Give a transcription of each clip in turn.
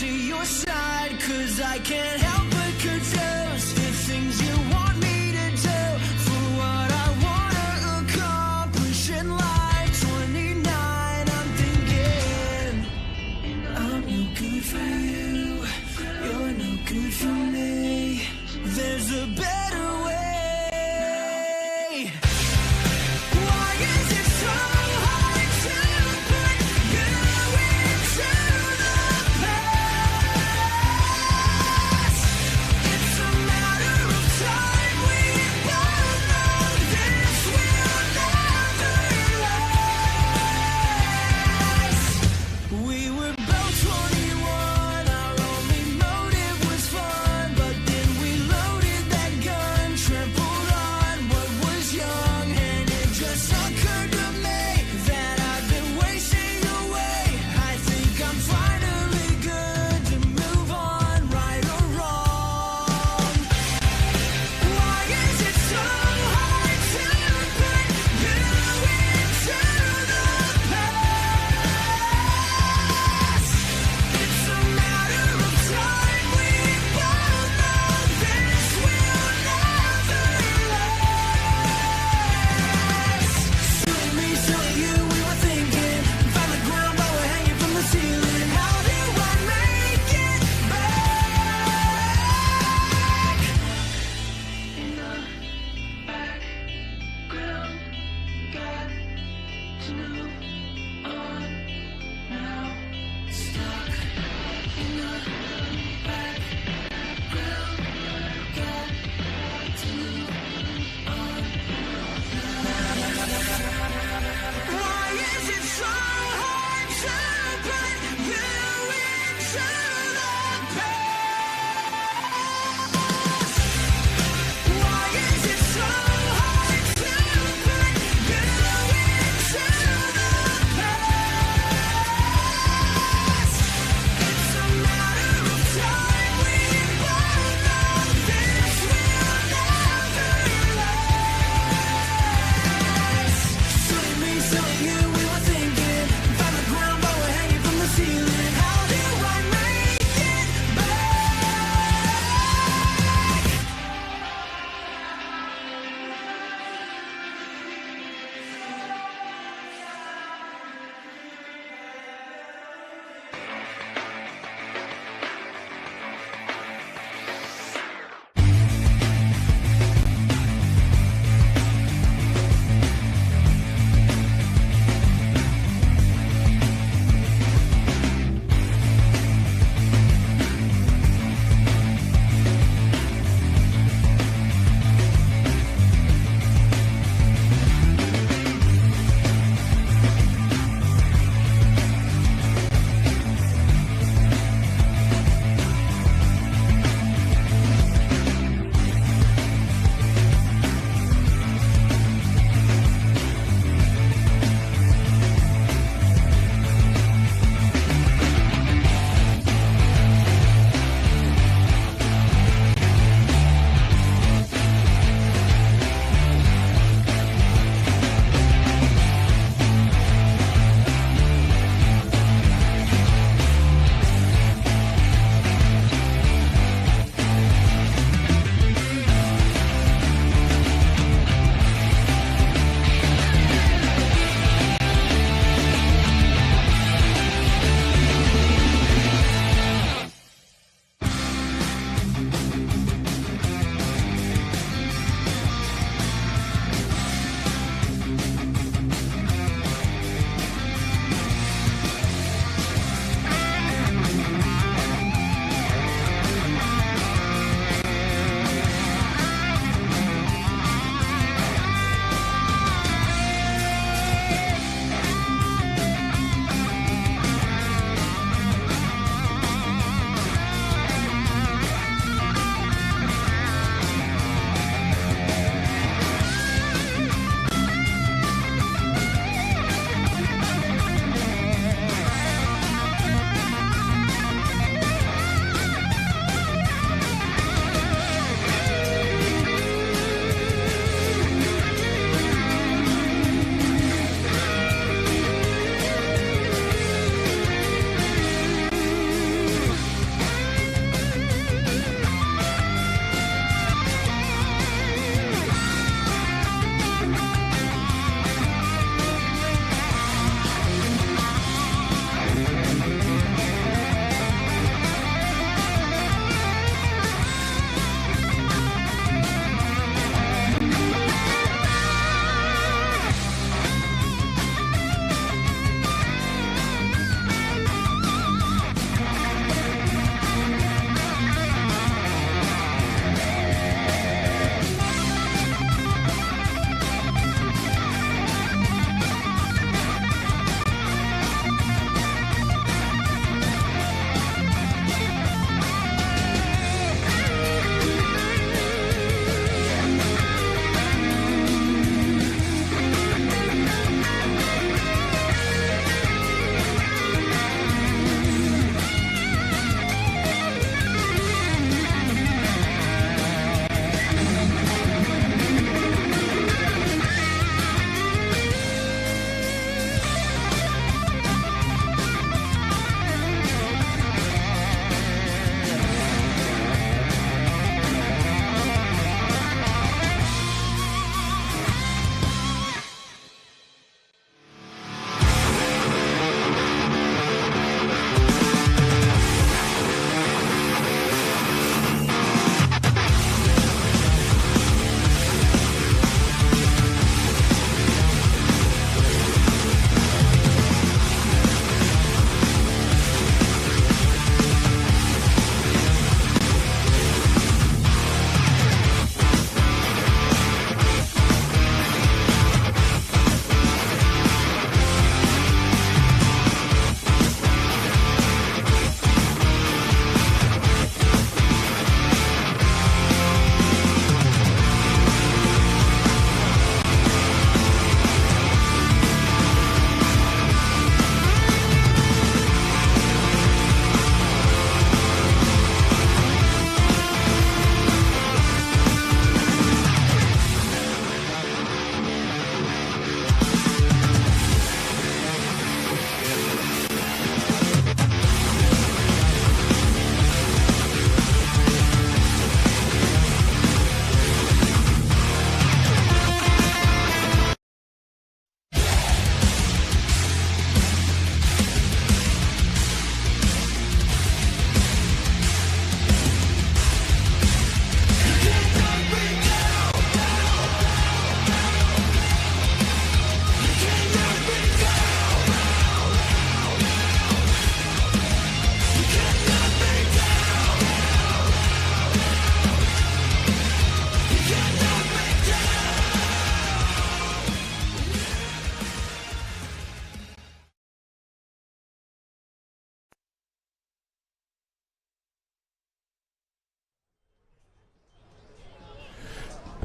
to your side, 'cause I can't help but confuse the things you want me to do for what I wanna accomplish in life. 29, I'm thinking I'm no good for you, you're no good for me. There's a better way. Why is it so hard to put you into the past? It's a matter of time. We both know this will never last. We were both 21, our only motive was fun, but then we loaded that gun.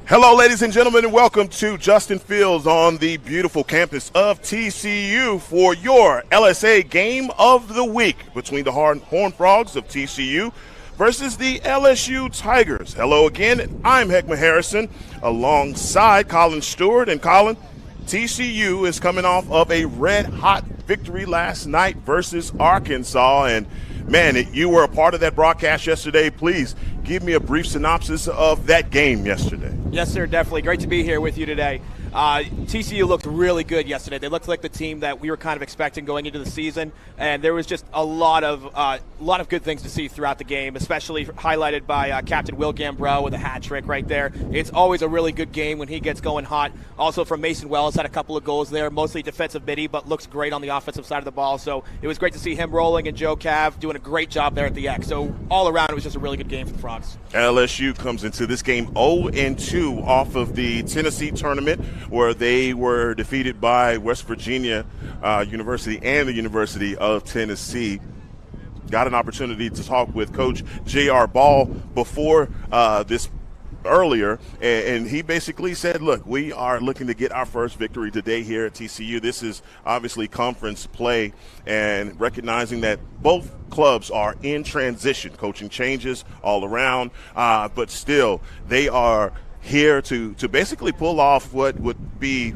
Hello, ladies and gentlemen, and welcome to Justin Fields on the beautiful campus of TCU for your LSA Game of the Week between the Horned Frogs of TCU versus the LSU Tigers. Hello again, I'm Heckma Harrison alongside Colin Stewart. And Colin, TCU is coming off of a red-hot victory last night versus Arkansas. And, man, you were a part of that broadcast yesterday. Please give me a brief synopsis of that game yesterday. Yes, sir, definitely. Great to be here with you today. TCU looked really good yesterday. They looked like the team that we were kind of expecting going into the season, and there was just a lot of good things to see throughout the game, especially highlighted by Captain Will Gambreau with a hat trick right there. It's always a really good game when he gets going hot. Also from Mason Wells, had a couple of goals there, mostly defensive midi, but looks great on the offensive side of the ball. So it was great to see him rolling, and Joe Cav doing a great job there at the X. So all around, it was just a really good game for the Frogs. LSU comes into this game 0-2 off of the Tennessee tournament, where they were defeated by West Virginia University and the University of Tennessee. Got an opportunity to talk with Coach J.R. Ball before this earlier, and he basically said, look, we are looking to get our first victory today here at TCU. This is obviously conference play, and recognizing that both clubs are in transition, coaching changes all around, but still they are here to basically pull off what would be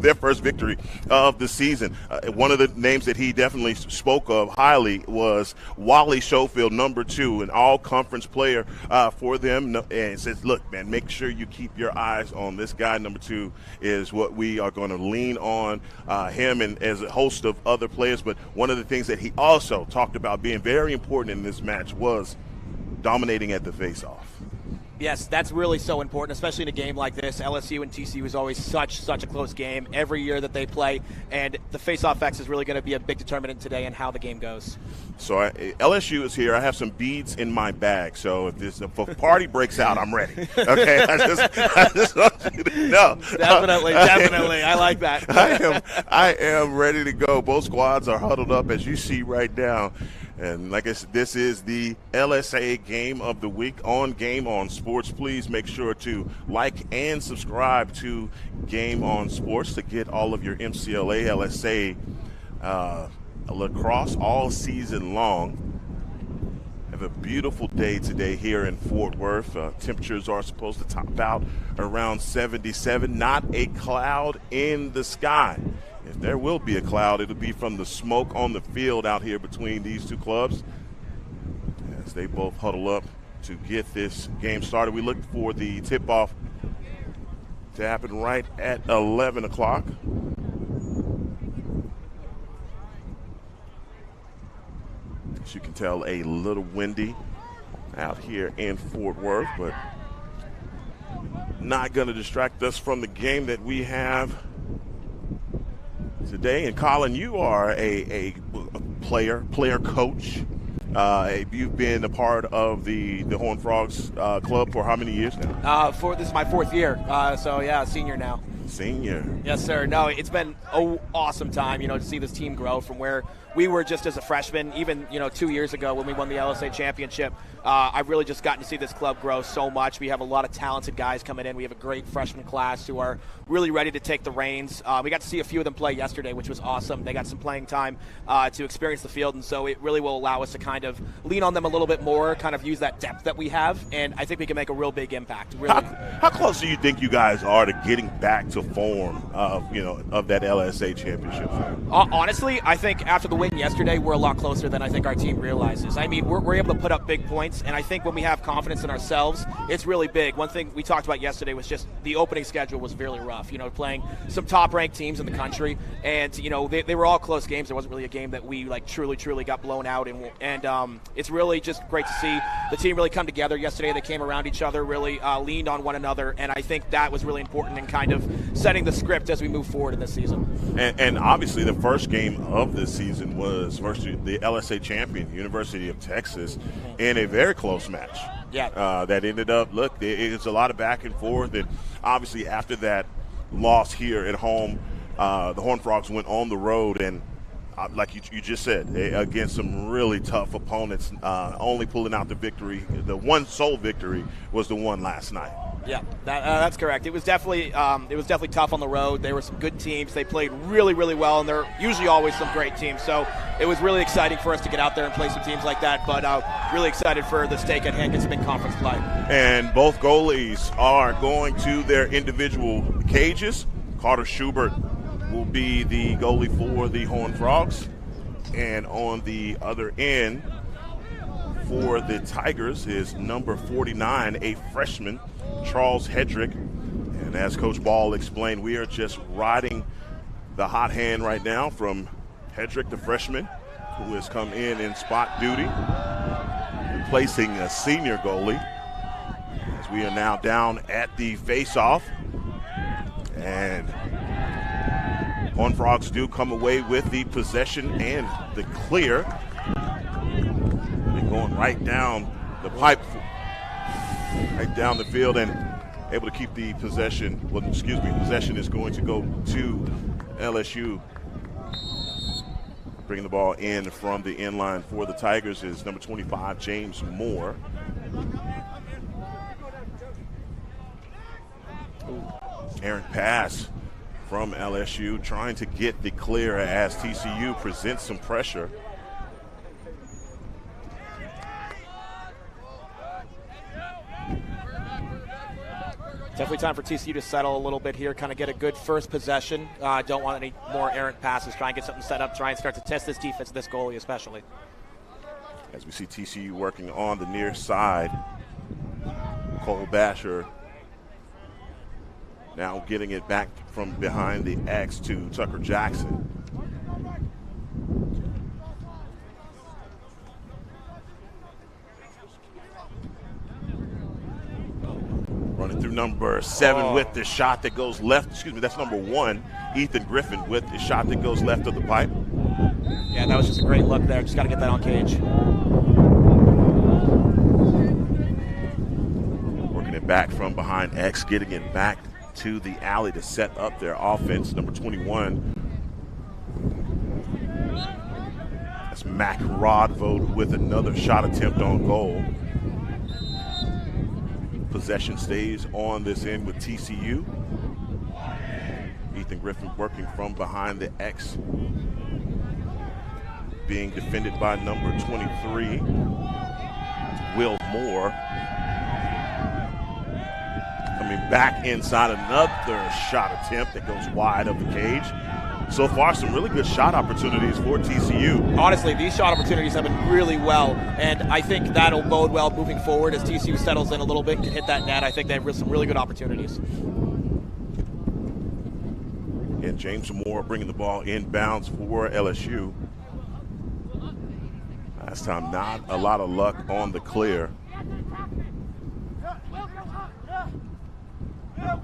their first victory of the season. One of the names that he definitely spoke of highly was Wally Schofield, number 2, an all-conference player for them. And says, look, man, make sure you keep your eyes on this guy. Number 2 is what we are going to lean on him and as a host of other players. But one of the things that he also talked about being very important in this match was dominating at the face-off. Yes, that's really so important, especially in a game like this. LSU and TCU is always such a close game every year that they play, and the face-off X is really going to be a big determinant today in how the game goes. So LSU is here. I have some beads in my bag, so if a party breaks out, I'm ready. Okay, I just want you to know. Definitely. I like that. I am ready to go. Both squads are huddled up, as you see right now. And like I said, this is the LSA Game of the Week on Game On Sports. Please make sure to like and subscribe to Game On Sports to get all of your MCLA, LSA, lacrosse all season long. Have a beautiful day today here in Fort Worth. Temperatures are supposed to top out around 77. Not a cloud in the sky. If there will be a cloud, it'll be from the smoke on the field out here between these two clubs as they both huddle up to get this game started. We look for the tip-off to happen right at 11 o'clock. As you can tell, a little windy out here in Fort Worth, but not going to distract us from the game that we have today. And Colin, you are a player coach. You've been a part of the Horned Frogs club for how many years now? This is my 4th year, so yeah, senior now. Senior. Yes, sir. No, it's been an awesome time, to see this team grow from where we were just as a freshman, even, 2 years ago when we won the LSA championship. I've really just gotten to see this club grow so much. We have a lot of talented guys coming in. We have a great freshman class who are really ready to take the reins. We got to see a few of them play yesterday, which was awesome. They got some playing time to experience the field, and so it really will allow us to kind of lean on them a little bit more, kind of use that depth that we have, and I think we can make a real big impact. Really. How close do you think you guys are to getting back to form of that LSA championship? Honestly, I think after the win yesterday, we're a lot closer than I think our team realizes. I mean, we're able to put up big points, and I think when we have confidence in ourselves, it's really big. One thing we talked about yesterday was just the opening schedule was really rough, playing some top-ranked teams in the country, and, they were all close games. There wasn't really a game that we, truly got blown out, and it's really just great to see the team really come together yesterday. They came around each other, really leaned on one another, and I think that was really important in kind of setting the script as we move forward in this season. And obviously the first game of this season was versus the LSA champion, University of Texas, in a very close match. Yeah. That ended up, it was a lot of back and forth, and obviously after that loss here at home, the Horned Frogs went on the road, and like you just said, against some really tough opponents, only pulling out the victory. The one sole victory was the one last night. Yeah, that's correct. It was definitely tough on the road. There were some good teams. They played really, really well, and they're usually always some great teams. So it was really exciting for us to get out there and play some teams like that. But really excited for the stake at hand, get some big conference play. And both goalies are going to their individual cages. Carter Schubert will be the goalie for the Horned Frogs, and on the other end for the Tigers is number 49, a freshman, Charles Hedrick. And as Coach Ball explained, we are just riding the hot hand right now from Hedrick, the freshman, who has come in spot duty, replacing a senior goalie, as we are now down at the face-off. And Horned Frogs do come away with the possession and the clear. They're going right down the pipe, right down the field, and able to keep the possession. Well, excuse me, possession is going to go to LSU. Bringing the ball in from the end line for the Tigers is number 25, James Moore. Errant pass from LSU, trying to get the clear as TCU presents some pressure. Definitely time for TCU to settle a little bit here, kind of get a good first possession. Don't want any more errant passes. Try and get something set up. Try and start to test this defense, this goalie especially. As we see TCU working on the near side, Cole Basher now getting it back from behind the X to Tucker Jackson. Running through number 7 with the shot that goes left. Excuse me, that's number 1, Ethan Griffin, with the shot that goes left of the pipe. Yeah, that was just a great look there. Just got to get that on cage. Working it back from behind X, getting it back to the alley to set up their offense. Number 21. That's Mac Rodvold with another shot attempt on goal. Possession stays on this end with TCU. Ethan Griffin working from behind the X, being defended by number 23, Will Moore. Coming back inside, another shot attempt that goes wide of the cage. So far, some really good shot opportunities for TCU. Honestly, these shot opportunities have been really well, and I think that'll bode well moving forward as TCU settles in a little bit and can hit that net. I think they have some really good opportunities. And James Moore bringing the ball inbounds for LSU. Last time, not a lot of luck on the clear. A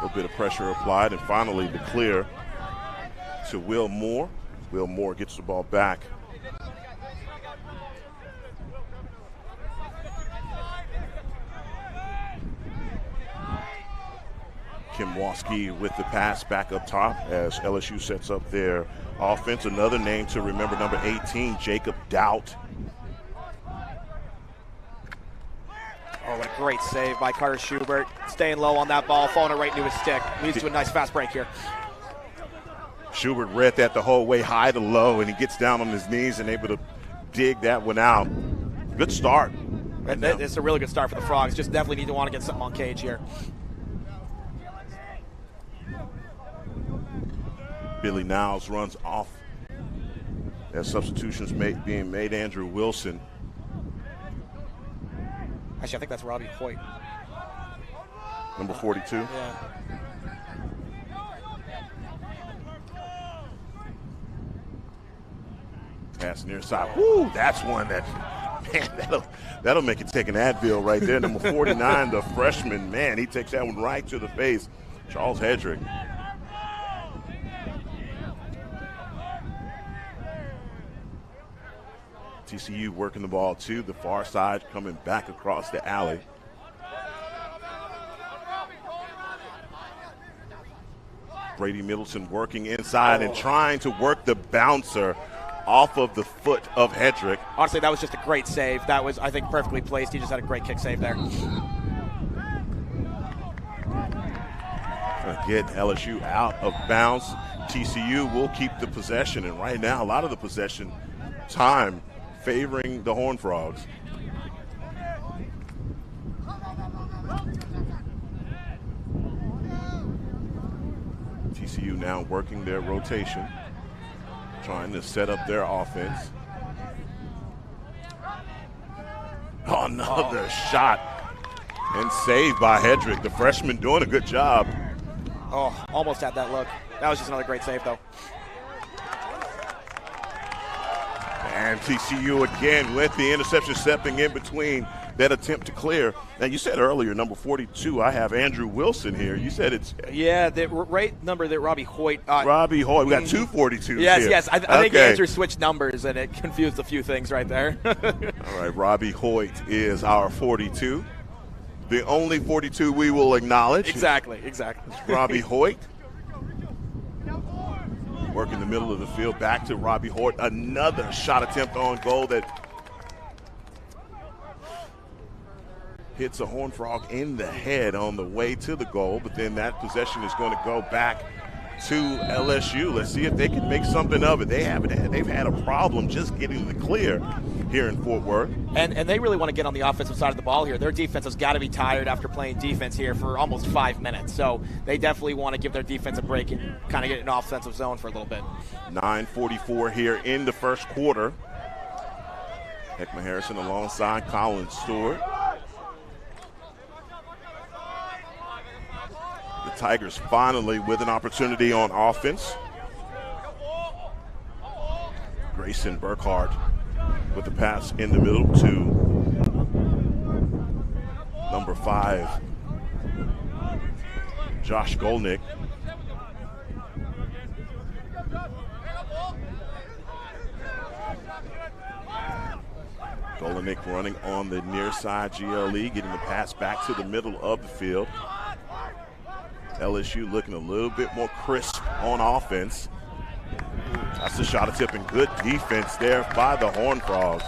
little bit of pressure applied, and finally the clear to Will Moore. Will Moore gets the ball back. Kim Waski with the pass back up top as LSU sets up their offense. Another name to remember, number 18, Jacob Doubt. Oh, what a great save by Carter Schubert. Staying low on that ball, falling it right into his stick. Leads to a nice fast break here. Schubert read that the whole way, high to low, and he gets down on his knees and able to dig that one out. Good start. It's a really good start for the Frogs. Just definitely need to want to get something on cage here. Billy Niles runs off. As substitutions being made, Andrew Wilson. Actually, I think that's Robbie Hoyt. Number 42? Yeah. Pass near side. Woo, that's one that, man, that'll make it take an Advil right there. Number 49, the freshman, man, he takes that one right to the face. Charles Hedrick. TCU working the ball to the far side, coming back across the alley. Brady Middleton working inside and trying to work the bouncer off of the foot of Hedrick. Honestly, that was just a great save. That was, I think, perfectly placed. He just had a great kick save there. Get LSU out of bounds. TCU will keep the possession, and right now a lot of the possession time favoring the Horned Frogs. TCU now working their rotation, trying to set up their offense. Oh, another shot and saved by Hedrick. The freshman doing a good job. Oh, almost had that look. That was just another great save, though. And TCU again with the interception, stepping in between that attempt to clear. Now, you said earlier, number 42, I have Andrew Wilson here. You said it's... Yeah, the right number that Robbie Hoyt... Robbie Hoyt. We got two 42s yes, here. Yes, I think Andrew switched numbers, and it confused a few things right there. All right, Robbie Hoyt is our 42. The only 42 we will acknowledge. Exactly. Robbie Hoyt. Work in the middle of the field, back to Robbie Hoyt. Another shot attempt on goal that hits a Horned Frog in the head on the way to the goal, but then that possession is going to go back to LSU. Let's see if they can make something of it. They've had a problem just getting the clear here in Fort Worth. And they really want to get on the offensive side of the ball here. Their defense has got to be tired after playing defense here for almost 5 minutes. So they definitely want to give their defense a break and kind of get an offensive zone for a little bit. 9:44 here in the first quarter. Heckma Harrison alongside Colin Stewart. The Tigers finally with an opportunity on offense. Grayson Burkhardt with the pass in the middle to number 5, Josh Golnick. Golnick running on the near side GLE, getting the pass back to the middle of the field. LSU looking a little bit more crisp on offense. That's a shot attempt and good defense there by the Horned Frogs.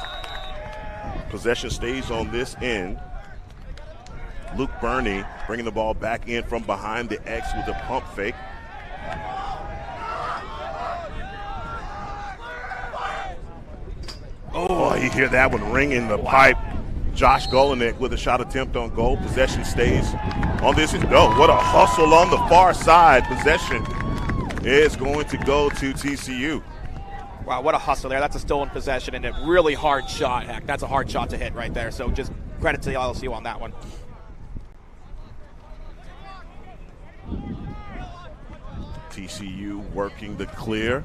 Possession stays on this end. Luke Burney bringing the ball back in from behind the X with a pump fake. Oh, you hear that one ringing the pipe. Josh Golnick with a shot attempt on goal. Possession stays on this end. Oh, what a hustle on the far side. Possession is going to go to TCU. Wow, what a hustle there. That's a stolen possession and a really hard shot. Heck, that's a hard shot to hit right there. So just credit to the LSU on that one. TCU working the clear.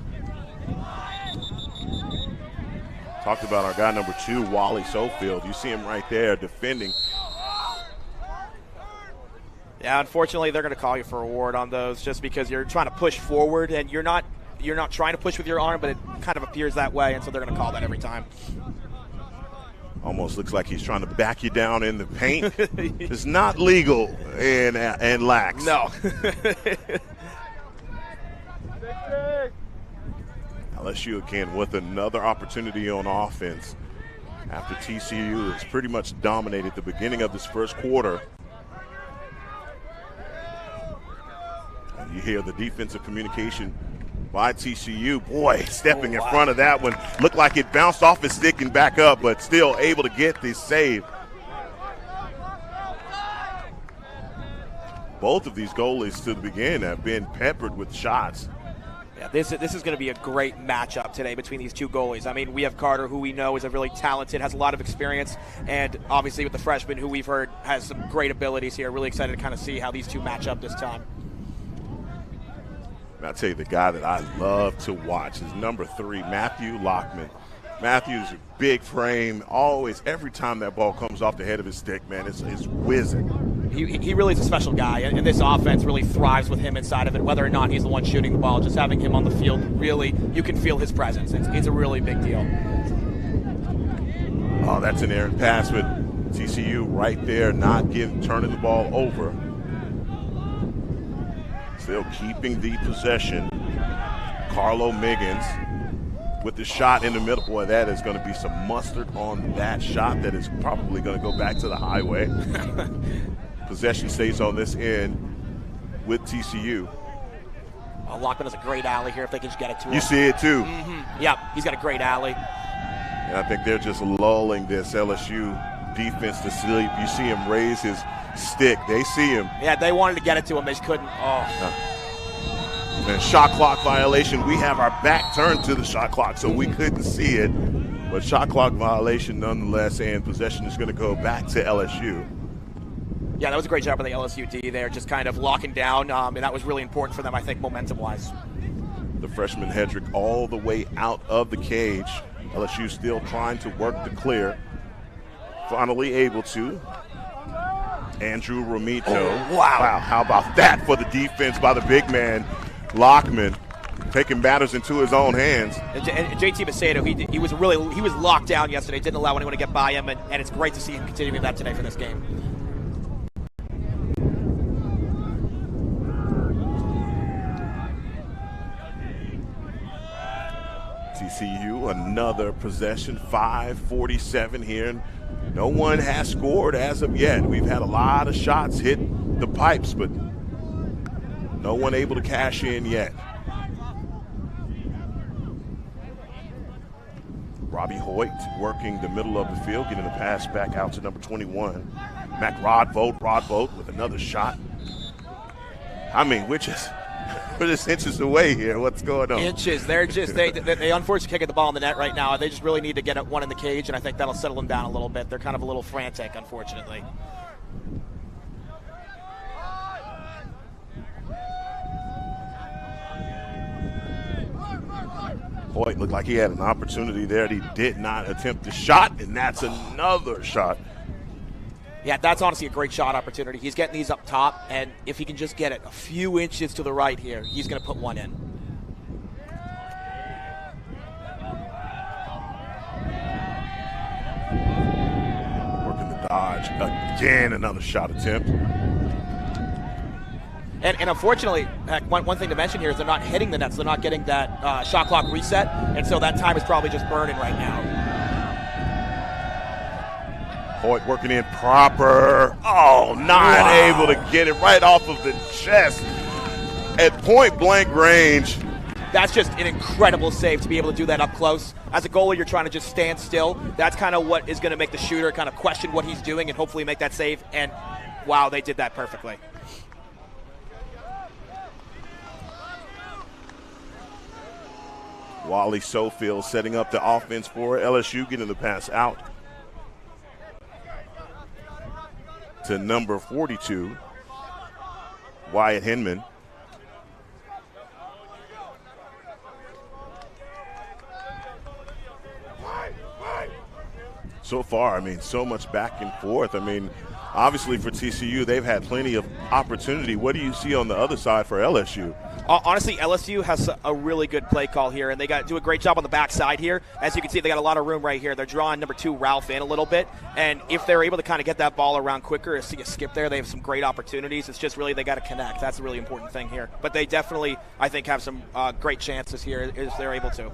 Talked about our guy number 2, Wally Sofield. You see him right there defending. Yeah, unfortunately, they're going to call you for a ward on those just because you're trying to push forward and you're not trying to push with your arm, but it kind of appears that way, and so they're going to call that every time. Almost looks like he's trying to back you down in the paint. It's not legal in Lax. No. LSU again with another opportunity on offense after TCU has pretty much dominated the beginning of this first quarter. And you hear the defensive communication by TCU. Boy, stepping in front of that one. Looked like it bounced off his stick and back up, but still able to get the save. Both of these goalies to begin have been peppered with shots. Yeah, this is going to be a great matchup today between these two goalies. I mean, we have Carter, who we know is a really talented, has a lot of experience, and obviously with the freshman, who we've heard has some great abilities here. Really excited to kind of see how these two match up this time. And I'll tell you, the guy that I love to watch is number 3, Matthew Lockman. Matthew's a big frame, always, every time that ball comes off the head of his stick, man, it's whizzing. He really is a special guy, and this offense really thrives with him inside of it, whether or not he's the one shooting the ball. Just having him on the field, really, you can feel his presence. It's a really big deal. Oh, that's an errant pass with TCU right there, not turning the ball over. Still keeping the possession. Carlo Miggins with the shot in the middle. Boy, that is going to be some mustard on that shot. That is probably going to go back to the highway. Possession stays on this end with TCU. Lockman has a great alley here if they can just get it to him. You see it too. Mm-hmm. Yep, he's got a great alley. And I think they're just lulling this LSU defense to sleep. You see him raise his stick. They see him. Yeah, they wanted to get it to him. They just couldn't. And shot clock violation. We have our back turned to the shot clock, so we couldn't see it. But shot clock violation nonetheless, and possession is going to go back to LSU. Yeah, that was a great job by the LSU D there, just kind of locking down, and that was really important for them, I think, momentum-wise. The freshman Hedrick all the way out of the cage. LSU still trying to work the clear. Finally able to. Andrew Romito. Oh, wow. How about that for the defense by the big man, Lockman, taking matters into his own hands. And JT Macedo, he was locked down yesterday, didn't allow anyone to get by him, and it's great to see him continuing that today for this game. TCU, another possession, 5:47 here. No one has scored as of yet. We've had a lot of shots hit the pipes, but no one able to cash in yet. Robbie Hoyt working the middle of the field, getting the pass back out to number 21. Mac Rodvold with another shot. I mean, we're just inches away here. What's going on? Inches. They're just they unfortunately can't get the ball in the net right now. They just really need to get one in the cage, and I think that'll settle them down a little bit. They're kind of a little frantic, unfortunately. Hoyt looked like he had an opportunity there. He did not attempt the shot, and that's another shot. Yeah, that's honestly a great shot opportunity. He's getting these up top, and if he can just get it a few inches to the right here, he's going to put one in. Working the dodge. Again, another shot attempt. And unfortunately, one thing to mention here is they're not hitting the nets. They're not getting that shot clock reset, and so that time is probably just burning right now. Hoyt working in proper. Oh, not able to get it right off of the chest at point blank range. That's just an incredible save to be able to do that up close. As a goalie, you're trying to just stand still. That's kind of what is going to make the shooter kind of question what he's doing and hopefully make that save. And wow, they did that perfectly. Wally Sofield setting up the offense for LSU, getting the pass out to number 42, Wyatt Hinman. So far, I mean, so much back and forth. I mean, obviously for TCU, they've had plenty of opportunity. What do you see on the other side for LSU? Honestly, LSU has a really good play call here, and they do a great job on the backside here. As you can see, they got a lot of room right here. They're drawing number 2, Ralph, in a little bit, and if they're able to kind of get that ball around quicker, see a skip there, they have some great opportunities. It's just really they got to connect. That's a really important thing here. But they definitely, I think, have some great chances here if they're able to.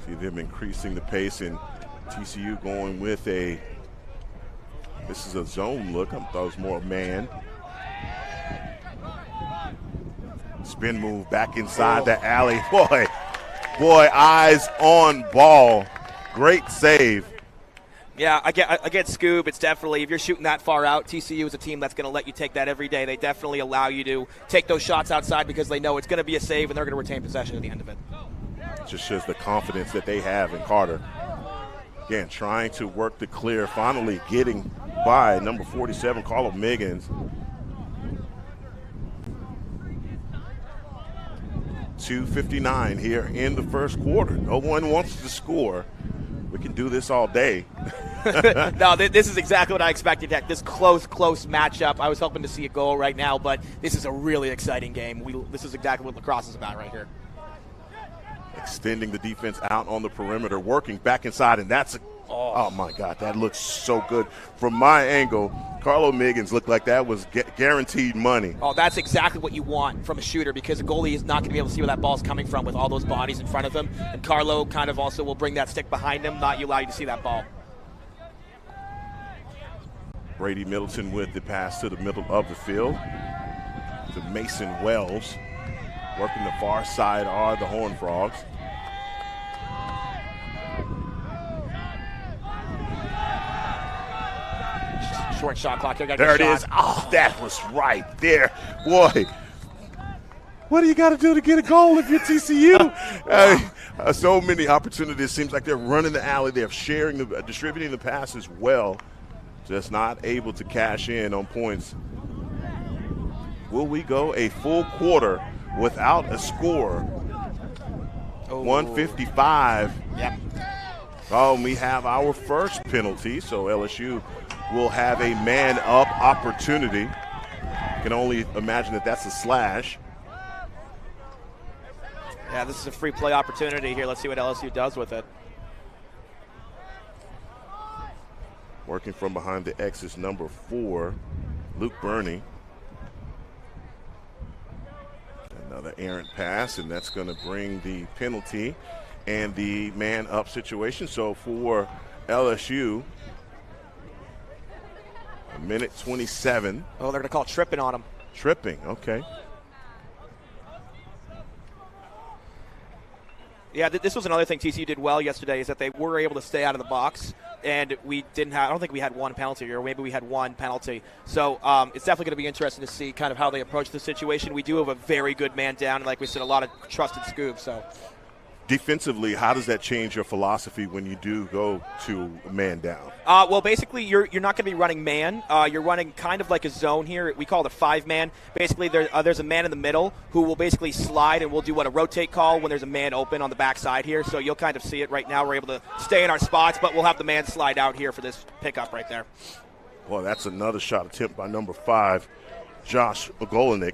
See them increasing the pace, and TCU going with this is a zone look. I thought it was more man. Spin move back inside the alley. Boy, eyes on ball. Great save. Yeah, I get Scoob. It's definitely, if you're shooting that far out, TCU is a team that's going to let you take that every day. They definitely allow you to take those shots outside because they know it's going to be a save and they're going to retain possession at the end of it. It just shows the confidence that they have in Carter. Again, trying to work the clear, finally getting by number 47, Carlo Miggins. 2:59 here in the first quarter. No one wants to score. We can do this all day. No, this is exactly what I expected. This close matchup. I was hoping to see a goal right now, but this is a really exciting game. This is exactly what lacrosse is about right here. Extending the defense out on the perimeter, working back inside, and that's Oh, my God, that looks so good. From my angle, Carlo Miggins looked like that was guaranteed money. Oh, that's exactly what you want from a shooter, because a goalie is not going to be able to see where that ball's coming from with all those bodies in front of him. And Carlo kind of also will bring that stick behind him, not allow you to see that ball. Brady Middleton with the pass to the middle of the field to Mason Wells. Working the far side are the Horned Frogs. Short shot clock. There it is. Oh, that was right there. Boy, what do you got to do to get a goal if you're TCU? So many opportunities. Seems like they're running the alley. They're distributing the passes well. Just not able to cash in on points. Will we go a full quarter without a score? Oh. 155. Yep. Oh, we have our first penalty, so LSU will have a man-up opportunity. Can only imagine that that's a slash. Yeah, this is a free play opportunity here. Let's see what LSU does with it. Working from behind the X is number 4, Luke Burney. Another errant pass, and that's going to bring the penalty and the man-up situation. So for LSU, a minute 27. Oh, they're going to call tripping on him. Tripping, okay. Yeah, this was another thing TCU did well yesterday, is that they were able to stay out of the box, and we didn't have, I don't think we had one penalty, or maybe we had one penalty. So it's definitely going to be interesting to see kind of how they approach the situation. We do have a very good man down, and like we said, a lot of trusted scoops. So Defensively, how does that change your philosophy when you do go to man down? Well, basically, you're not going to be running man. You're running kind of like a zone here. We call it a 5-man. Basically, there's a man in the middle who will basically slide, and we'll do a rotate call when there's a man open on the backside here. So you'll kind of see it right now. We're able to stay in our spots, but we'll have the man slide out here for this pickup right there. Well, that's another shot attempt by number 5, Josh Ogolinik.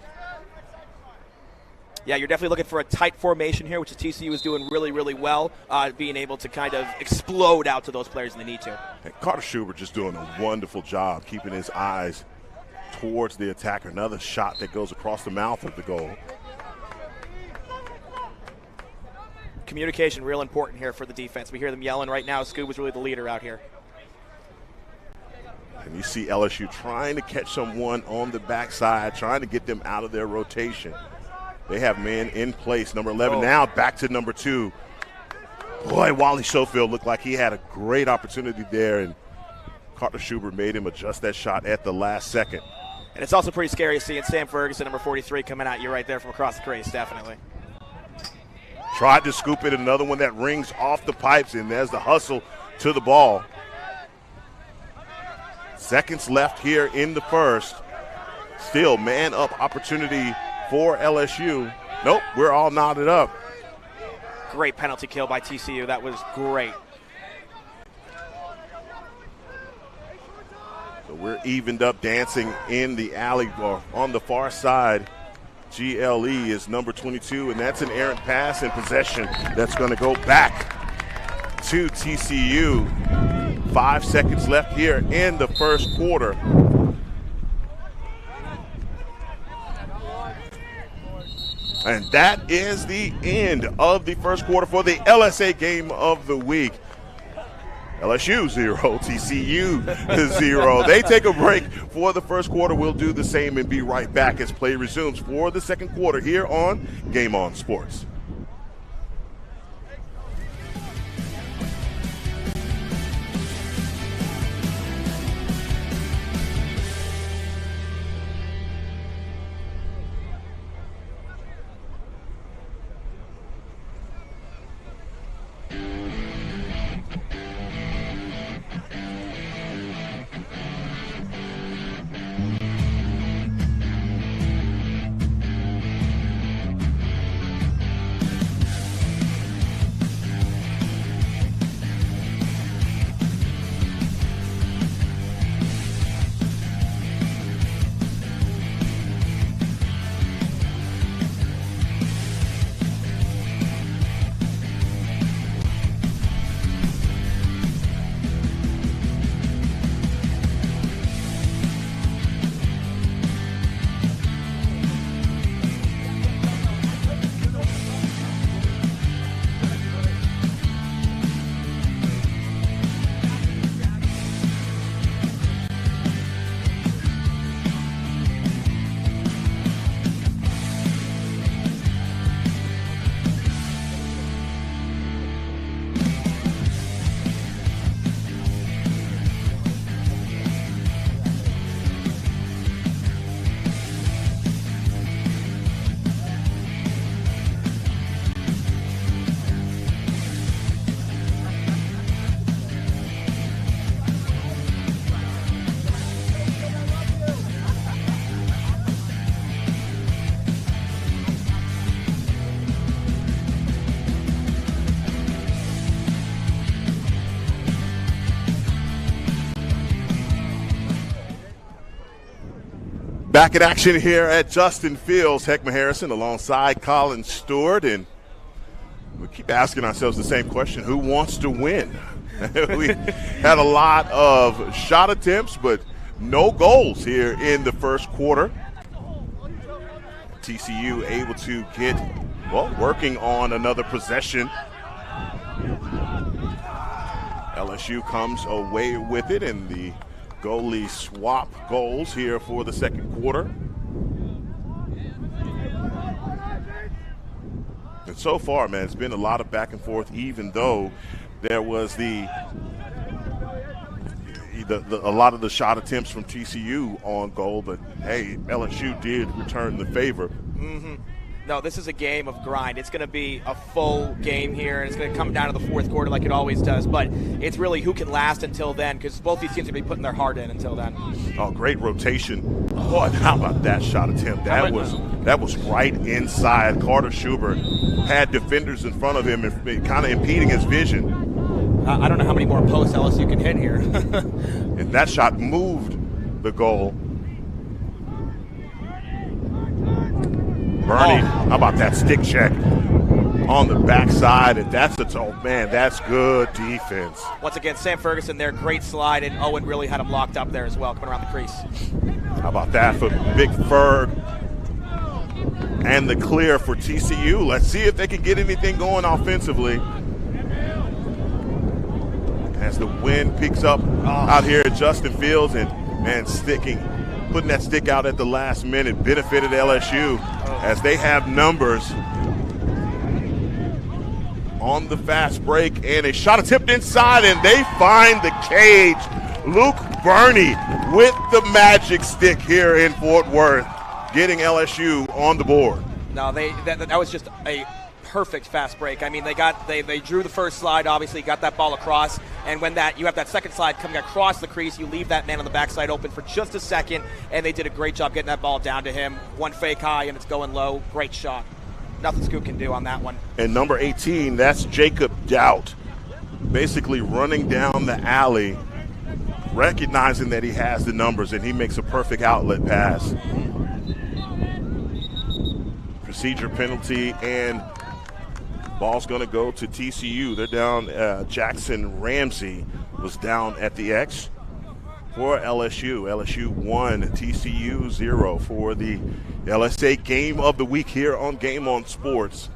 Yeah, you're definitely looking for a tight formation here, which TCU is doing really, really well, being able to kind of explode out to those players when they need to. And Carter Schubert just doing a wonderful job keeping his eyes towards the attacker. Another shot that goes across the mouth of the goal. Communication real important here for the defense. We hear them yelling right now. Scoob was really the leader out here. And you see LSU trying to catch someone on the backside, trying to get them out of their rotation. They have men in place. Number 11 now back to number 2. Boy, Wally Schofield looked like he had a great opportunity there, and Carter Schubert made him adjust that shot at the last second. And it's also pretty scary seeing Sam Ferguson, number 43, coming at you right there from across the crease, definitely. Tried to scoop it, another one that rings off the pipes, and there's the hustle to the ball. Seconds left here in the first. Still man-up opportunity for LSU. Nope, we're all knotted up. Great penalty kill by TCU. That was great. So we're evened up dancing in the alley or on the far side. GLE is number 22, and that's an errant pass in possession that's going to go back to TCU. 5 seconds left here in the first quarter. And that is the end of the first quarter for the LSA game of the week. LSU 0, TCU 0. They take a break for the first quarter. We'll do the same and be right back as play resumes for the second quarter here on Game On Sports. Back in action here at Justin Fields. Heckma Harrison alongside Colin Stewart. And we keep asking ourselves the same question, who wants to win? We had a lot of shot attempts, but no goals here in the first quarter. TCU able to get, well, working on another possession. LSU comes away with it, and the goalie swap goals here for the second quarter. And so far, man, it's been a lot of back and forth, even though there was a lot of the shot attempts from TCU on goal, but hey, LSU did return the favor. Mm-hmm. No, this is a game of grind. It's going to be a full game here, and it's going to come down to the fourth quarter like it always does. But it's really who can last until then, because both these teams are going to be putting their heart in until then. Oh, great rotation. Oh, and how about that shot attempt? That was right inside. Carter Schubert had defenders in front of him and kind of impeding his vision. I don't know how many more posts LSU can hit here. And that shot moved the goal. Bernie, how about that stick check on the backside? And that's good defense. Once again, Sam Ferguson there, great slide, and Owen really had him locked up there as well, coming around the crease. How about that for Big Ferg? And the clear for TCU. Let's see if they can get anything going offensively. As the wind picks up out here at Justin Fields, and putting that stick out at the last minute benefited LSU as they have numbers on the fast break, and a shot attempt inside, and they find the cage. Luke Burney with the magic stick here in Fort Worth, getting LSU on the board. No, that was just a perfect fast break. I mean, they drew the first slide, obviously got that ball across, and when you have that second slide coming across the crease, you leave that man on the backside open for just a second, and they did a great job getting that ball down to him. One fake high, and it's going low. Great shot. Nothing Scoot can do on that one. And number 18, that's Jacob Doubt, basically running down the alley, recognizing that he has the numbers, and he makes a perfect outlet pass. Procedure penalty, and ball's going to go to TCU. They're down. Jackson Ramsey was down at the X for LSU. LSU 1, TCU 0 for the LSA game of the week here on Game On Sports.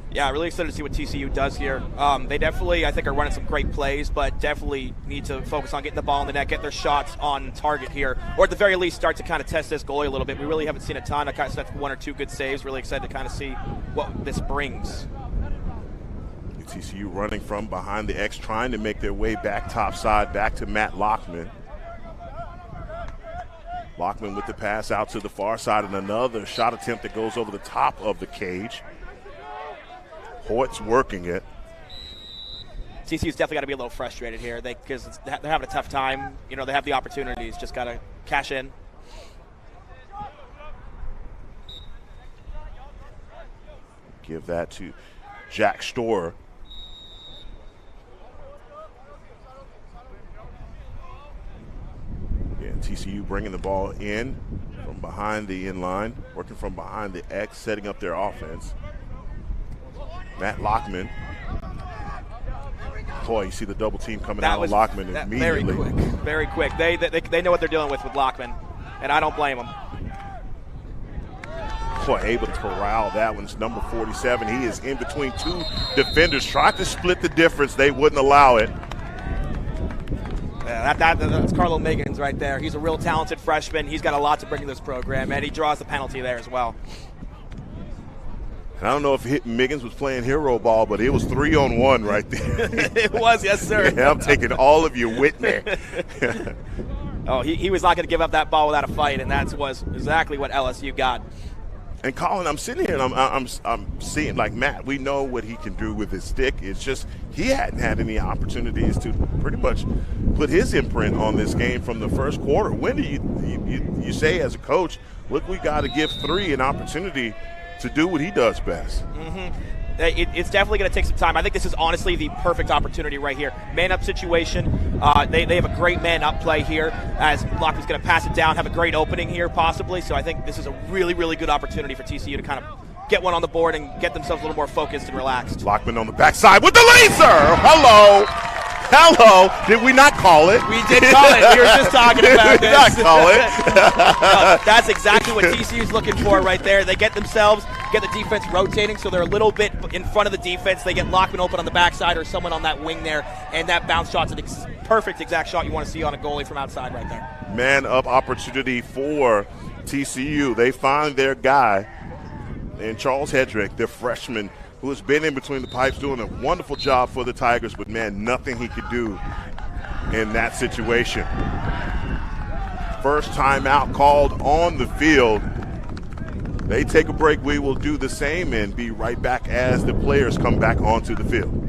Yeah, really excited to see what TCU does here. They definitely, I think, are running some great plays, but definitely need to focus on getting the ball in the net, get their shots on target here, or at the very least start to kind of test this goalie a little bit. We really haven't seen a ton. I kind of said one or two good saves. Really excited to kind of see what this brings. TCU running from behind the X, trying to make their way back topside, back to Matt Lockman. Lockman with the pass out to the far side, and another shot attempt that goes over the top of the cage. Hoyt's working it. TCU's definitely got to be a little frustrated here because they're having a tough time. You know, they have the opportunities, just got to cash in. Give that to Jack Storer. Yeah, TCU bringing the ball in from behind the inline, working from behind the X, setting up their offense. Matt Lockman. Boy, you see the double team coming out on Lockman immediately. Very quick. They know what they're dealing with Lockman, and I don't blame them. Boy, able to corral that one. It's number 47. He is in between two defenders. Tried to split the difference. They wouldn't allow it. Yeah, that's Carlo Miggins right there. He's a real talented freshman. He's got a lot to bring to this program, and he draws the penalty there as well. And I don't know if Miggins was playing hero ball, but it was 3-on-1 right there. It was, yes, sir. Yeah, I'm taking all of you with me. Oh, he was not going to give up that ball without a fight, and that was exactly what LSU got. And Colin, I'm sitting here and I'm seeing, like, Matt, we know what he can do with his stick. It's just he hadn't had any opportunities to pretty much put his imprint on this game from the first quarter. When do you say as a coach, look, we got to give 3 an opportunity to do what he does best? Mm-hmm. It's definitely going to take some time. I think this is honestly the perfect opportunity right here. Man-up situation. They have a great man-up play here as Lockman's going to pass it down, have a great opening here possibly. So I think this is a really, really good opportunity for TCU to kind of get one on the board and get themselves a little more focused and relaxed. Lockman on the backside with the laser. Hello. Did we not call it? We did call it. We were just talking about this. We did not call it. No, that's exactly what TCU's looking for right there. They get the defense rotating, so they're a little bit in front of the defense. They get Lockman open on the backside or someone on that wing there, and that bounce shot's an perfect exact shot you want to see on a goalie from outside right there. Man up opportunity for TCU. They find their guy in Charles Hedrick, their freshman, who has been in between the pipes doing a wonderful job for the Tigers, but, man, nothing he could do in that situation. First timeout called on the field. They take a break. We will do the same and be right back as the players come back onto the field.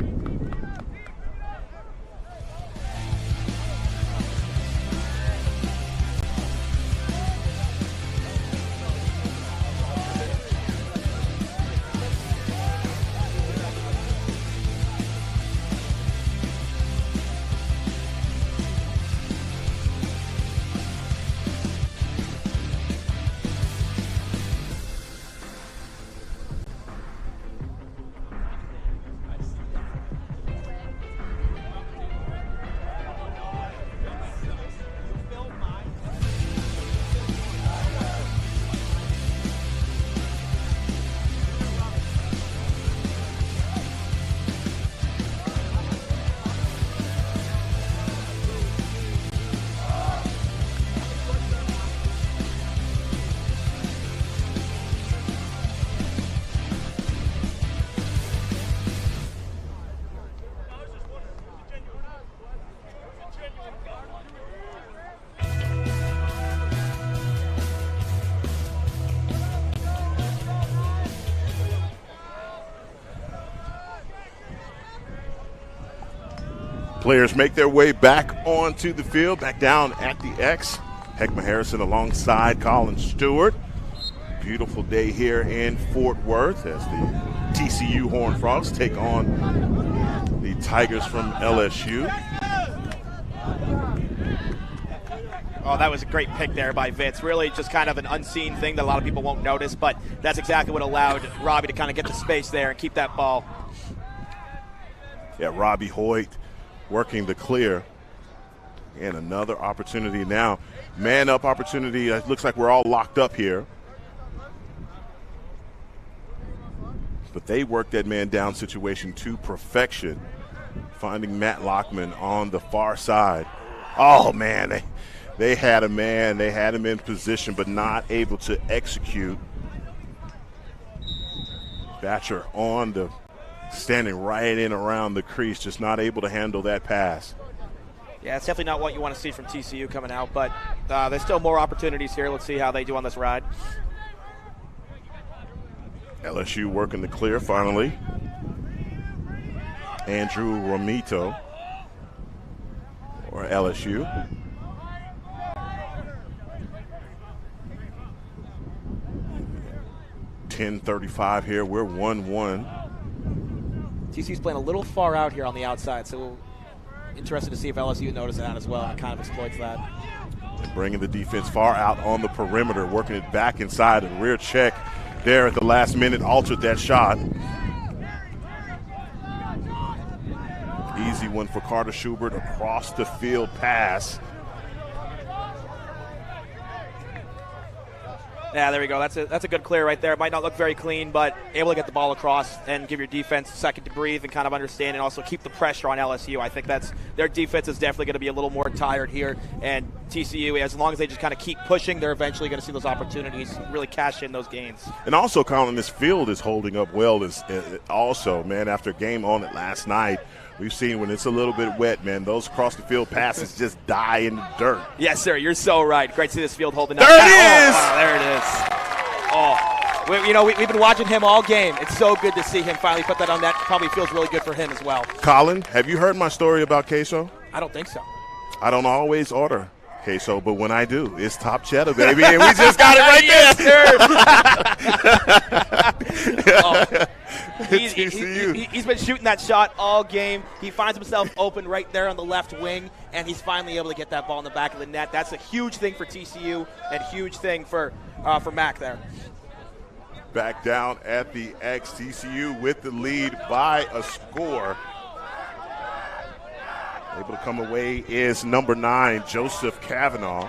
Players make their way back onto the field, back down at the X. Heckma Harrison alongside Colin Stewart. Beautiful day here in Fort Worth as the TCU Horned Frogs take on the Tigers from LSU. Oh, that was a great pick there by Vince. Really just kind of an unseen thing that a lot of people won't notice, but that's exactly what allowed Robbie to kind of get the space there and keep that ball. Yeah, Robbie Hoyt working the clear. And another opportunity now. Man up opportunity. It looks like we're all locked up here. But they worked that man down situation to perfection, finding Matt Lockman on the far side. Oh, man, they had a man. They had him in position, but not able to execute. Batcher on the standing right in around the crease, just not able to handle that pass. Yeah, it's definitely not what you want to see from TCU coming out, but there's still more opportunities here. Let's see how they do on this ride. LSU working the clear finally. Andrew Romito or LSU. .10:35 here. We're 1-1. TCU's playing a little far out here on the outside, so interested to see if LSU notices that as well and kind of exploits that. And bringing the defense far out on the perimeter, working it back inside. A rear check there at the last minute altered that shot. Easy one for Carter Schubert, across the field pass. Yeah, there we go. That's a good clear right there. It might not look very clean, but able to get the ball across and give your defense a second to breathe and kind of understand and also keep the pressure on LSU. I think their defense is definitely going to be a little more tired here. And TCU, as long as they just kind of keep pushing, they're eventually going to see those opportunities, really cash in those gains. And also, Colin, this field is holding up well. Also, man, after a game on it last night, we've seen when it's a little bit wet, man, those across-the-field passes just die in the dirt. Yes, sir. You're so right. Great to see this field holding up. There it is! Oh, there it is. Oh, we've been watching him all game. It's so good to see him finally put that on net. Probably feels really good for him as well. Colin, have you heard my story about queso? I don't think so. I don't always order Okay, so but when I do, it's top cheddar, baby, and we just got it right there. He's been shooting that shot all game. He finds himself open right there on the left wing, and he's finally able to get that ball in the back of the net. That's a huge thing for TCU and huge thing for Mac there. Back down at the X, TCU with the lead by a score. Able to come away is number 9, Joseph Kavanaugh.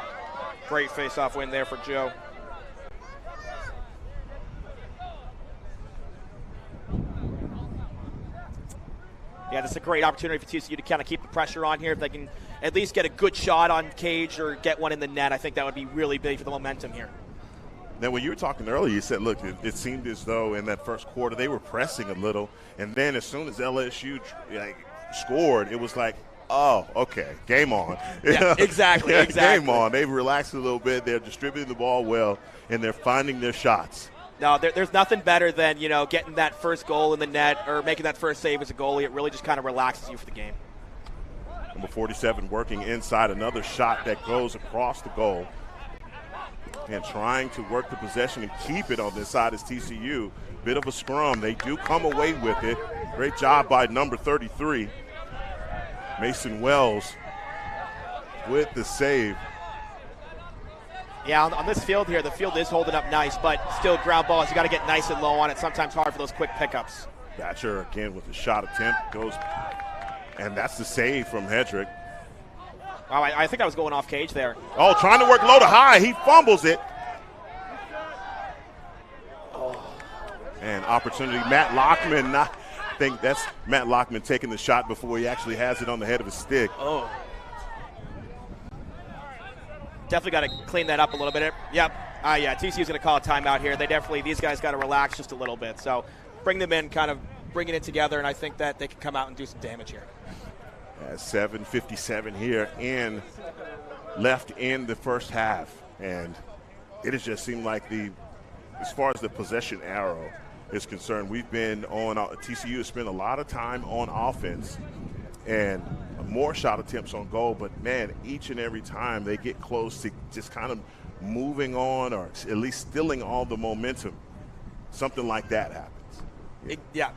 Great face-off win there for Joe. Yeah, this is a great opportunity for TCU to kind of keep the pressure on here. If they can at least get a good shot on Cage or get one in the net, I think that would be really big for the momentum here. Now, when you were talking earlier, you said, look, it seemed as though in that first quarter they were pressing a little, and then as soon as LSU scored, it was like, oh, okay, game on. Yeah, exactly. Game on. They've relaxed a little bit. They're distributing the ball well, and they're finding their shots. No, there's nothing better than, getting that first goal in the net or making that first save as a goalie. It really just kind of relaxes you for the game. Number 47 working inside, another shot that goes across the goal. And trying to work the possession and keep it on this side is TCU. Bit of a scrum. They do come away with it. Great job by number 33. Mason Wells with the save. Yeah, on this field here, the field is holding up nice, but still ground balls, you got to get nice and low on it. Sometimes hard for those quick pickups. Thatcher again with the shot attempt goes, and that's the save from Hedrick. Wow, I think I was going off Cage there. Oh, trying to work low to high. He fumbles it. Oh. And opportunity, Matt Lockman. I think that's Matt Lockman taking the shot before he actually has it on the head of his stick. Oh. Definitely got to clean that up a little bit. Yep. Yeah, TCU's going to call a timeout here. These guys got to relax just a little bit. So bring them in, kind of bringing it together, and I think that they can come out and do some damage here. 7:57 here left in the first half, and it has just seemed like as far as the possession arrow is concerned, we've been on TCU has spent a lot of time on offense and more shot attempts on goal, but man, each and every time they get close to just kind of moving on or at least stealing all the momentum, something like that happens.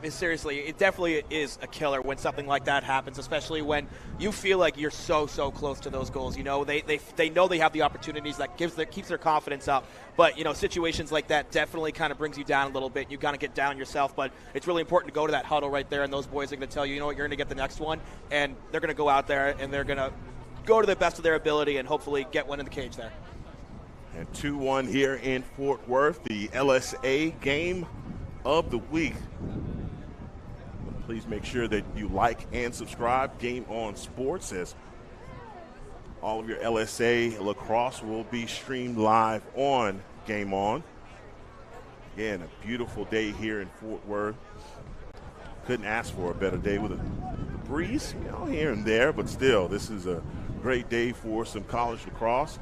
Seriously, it definitely is a killer when something like that happens, especially when you feel like you're so close to those goals. They know they have the opportunities. That keeps their confidence up. But situations like that definitely kind of brings you down a little bit. You got to get down yourself. But it's really important to go to that huddle right there, and those boys are going to tell you, you're going to get the next one, and they're going to go out there and they're going to go to the best of their ability and hopefully get one in the cage there. And 2-1 here in Fort Worth, the LSA game of the week. Please make sure that you like and subscribe. Game On Sports, as all of your LSA lacrosse will be streamed live on Game On. Again, a beautiful day here in Fort Worth. Couldn't ask for a better day with a breeze, here and there, but still, this is a great day for some college lacrosse.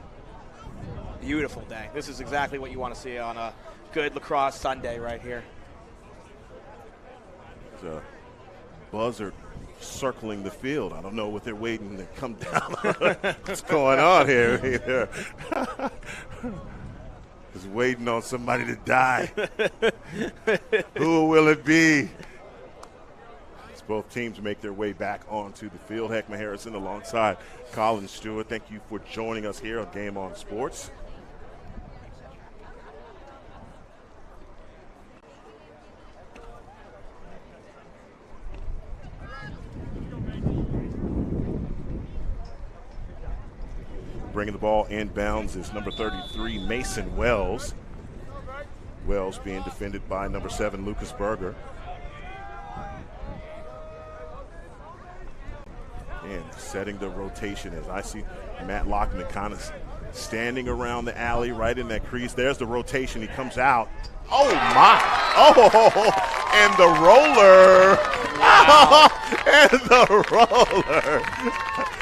Beautiful day. This is exactly what you want to see on a good lacrosse Sunday right here. There's a buzzard circling the field. I don't know what they're waiting to come down. What's going on here? Just waiting on somebody to die. Who will it be? As both teams make their way back onto the field. Heckma Harrison alongside Colin Stewart. Thank you for joining us here on Game On Sports. Bringing the ball inbounds is number 33, Mason Wells. Wells being defended by number 7, Lucas Berger. And setting the rotation as I see Matt Lockman kind of standing around the alley right in that crease. There's the rotation. He comes out. Oh, my. Oh, and the roller. Wow. And the roller.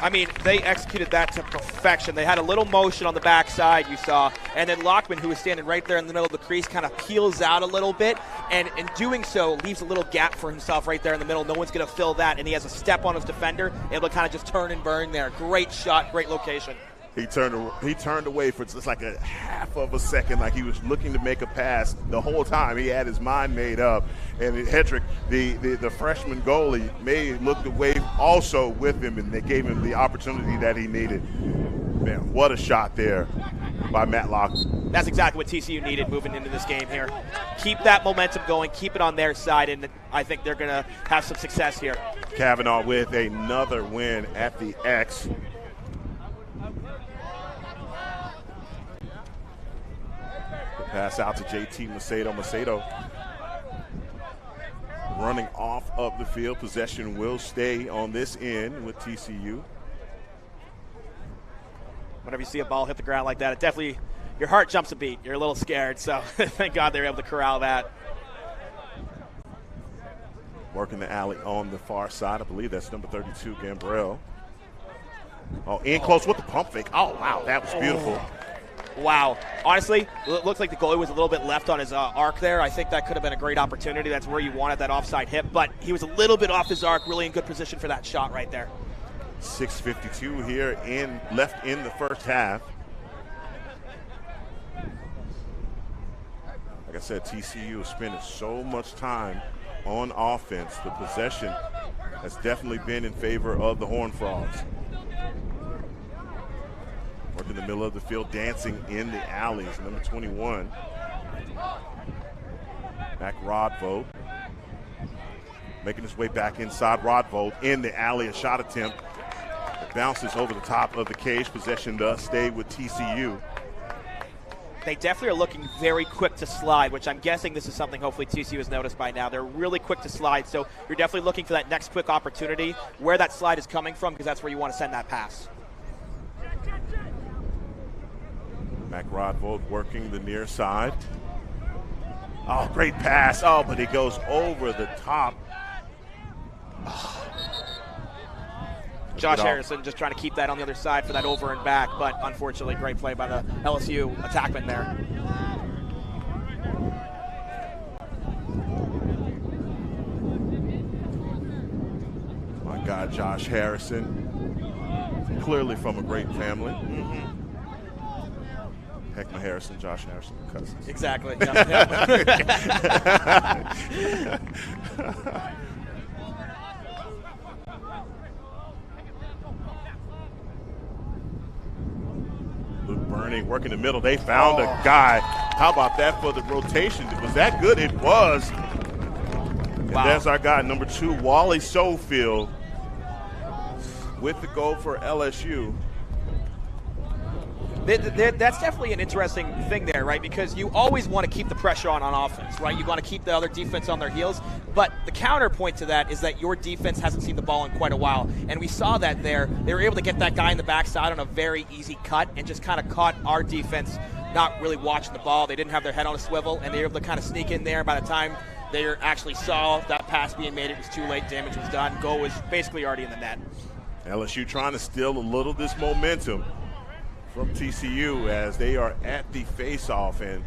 I mean, they executed that to perfection. They had a little motion on the backside, you saw, and then Lockman, who was standing right there in the middle of the crease, kind of peels out a little bit, and in doing so, leaves a little gap for himself right there in the middle. No one's going to fill that, and he has a step on his defender, able to kind of just turn and burn there. Great shot, great location. He turned away for just like a half of a second, like he was looking to make a pass. The whole time he had his mind made up. And Hedrick, the freshman goalie, looked away also with him, and they gave him the opportunity that he needed. Man, what a shot there by Matlock. That's exactly what TCU needed moving into this game here. Keep that momentum going, keep it on their side, and I think they're going to have some success here. Kavanaugh with another win at the X. Pass out to JT Macedo. Macedo running off of the field. Possession will stay on this end with TCU. Whenever you see a ball hit the ground like that, it definitely, your heart jumps a beat. You're a little scared, so thank God they were able to corral that. Working the alley on the far side. I believe that's number 32, Gambrell. Oh, in close with the pump fake. Oh, wow, that was beautiful. Wow. Honestly, it looks like the goalie was a little bit left on his arc there. I think that could have been a great opportunity. That's where you wanted that offside hit, but he was a little bit off his arc, really in good position for that shot right there. 6:52 here left in the first half. Like I said, TCU is spending so much time on offense. The possession has definitely been in favor of the Horned Frogs. Working the middle of the field, dancing in the alleys. Number 21, Mac Rodvo, making his way back inside. Rodvo in the alley, a shot attempt. It bounces over the top of the cage. Possession does stay with TCU. They definitely are looking very quick to slide, which I'm guessing this is something hopefully TCU has noticed by now. They're really quick to slide, so you're definitely looking for that next quick opportunity, where that slide is coming from, because that's where you want to send that pass. Mac Rodvold working the near side. Oh, great pass. Oh, but he goes over the top. Josh Harrison just trying to keep that on the other side for that over and back, but unfortunately, great play by the LSU attackman there. My God, Josh Harrison. Clearly from a great family. Heckma Harrison, Josh Harrison, cousins. Exactly. Luke Burney working the middle. They found a guy. How about that for the rotation? Was that good? It was. And there's our guy, number 2, Wally Sofield, with the goal for LSU. That's definitely an interesting thing there, right? Because you always want to keep the pressure on offense, right? You want to keep the other defense on their heels. But the counterpoint to that is that your defense hasn't seen the ball in quite a while. And we saw that there. They were able to get that guy in the backside on a very easy cut and just kind of caught our defense not really watching the ball. They didn't have their head on a swivel, and they were able to kind of sneak in there. By the time they actually saw that pass being made, it was too late. Damage was done. Goal was basically already in the net. LSU trying to steal a little of this momentum from TCU as they are at the face-off, and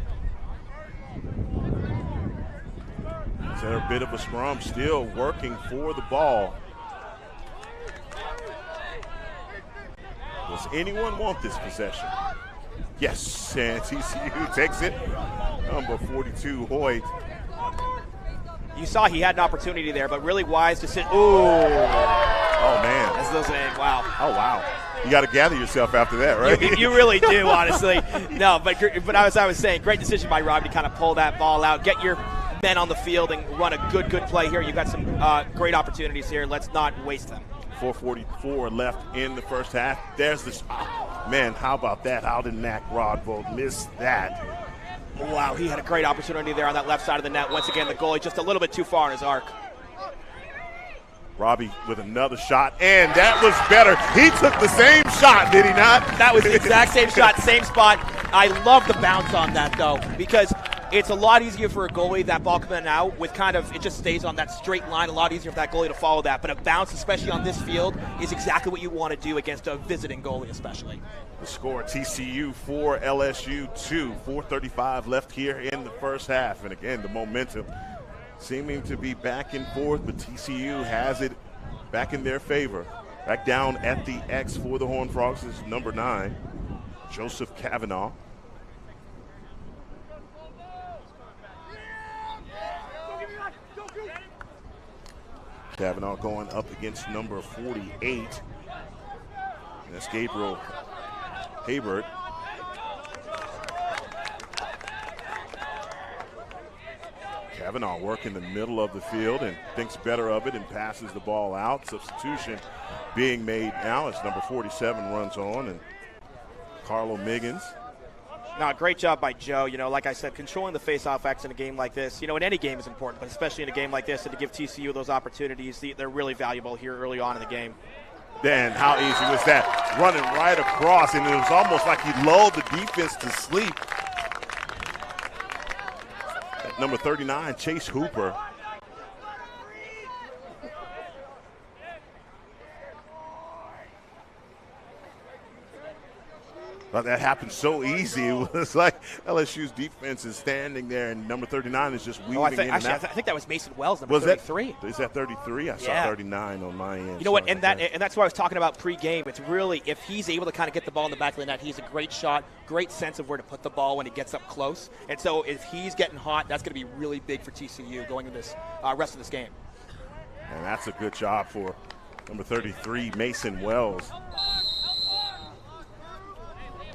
it's a bit of a scrum, still working for the ball. Does anyone want this possession? Yes, and TCU takes it. Number 42, Hoyt. You saw he had an opportunity there, but really wise to sit. Ooh. Oh, man. That's those saying, wow. Oh, wow. You got to gather yourself after that, right? You really do, honestly. No, but as I was saying, great decision by Rob to kind of pull that ball out, get your men on the field, and run a good play here. You've got some great opportunities here. Let's not waste them. 4:44 left in the first half. There's this. Oh, man, how about that? How did Mac Rodvold miss that? Wow, he had a great opportunity there on that left side of the net. Once again, the goalie just a little bit too far on his arc. Robbie with another shot, and that was better. He took the same shot, did he not? That was the exact same shot, same spot. I love the bounce on that, though, because it's a lot easier for a goalie, that ball coming out, with kind of, it just stays on that straight line, a lot easier for that goalie to follow that. But a bounce, especially on this field, is exactly what you want to do against a visiting goalie especially. The score, TCU 4, LSU 2, 4:35 left here in the first half. And again, the momentum seeming to be back and forth, but TCU has it back in their favor. Back down at the X for the Horned Frogs is number 9. Joseph Kavanaugh. Kavanaugh going up against number 48. That's Gabriel Haybert. Kavanaugh working the middle of the field and thinks better of it and passes the ball out. Substitution being made now as number 47 runs on, and Carlo Miggins. No, great job by Joe. You know, like I said, controlling the face-off X in a game like this, you know, in any game is important, but especially in a game like this, and to give TCU those opportunities, they're really valuable here early on in the game. Then how easy was that? Running right across, and it was almost like he lulled the defense to sleep. At number 39, Chase Hooper. But that happened so easy. It was like LSU's defense is standing there, and number 39 is just weaving in and out. I think that was Mason Wells, number 33. Is that 33? I saw 39 on my end. You know what? And that's what I was talking about pregame. It's really, if he's able to kind of get the ball in the back of the net, he's a great shot, great sense of where to put the ball when he gets up close. And so if he's getting hot, that's going to be really big for TCU going into this rest of this game. And that's a good job for number 33, Mason Wells.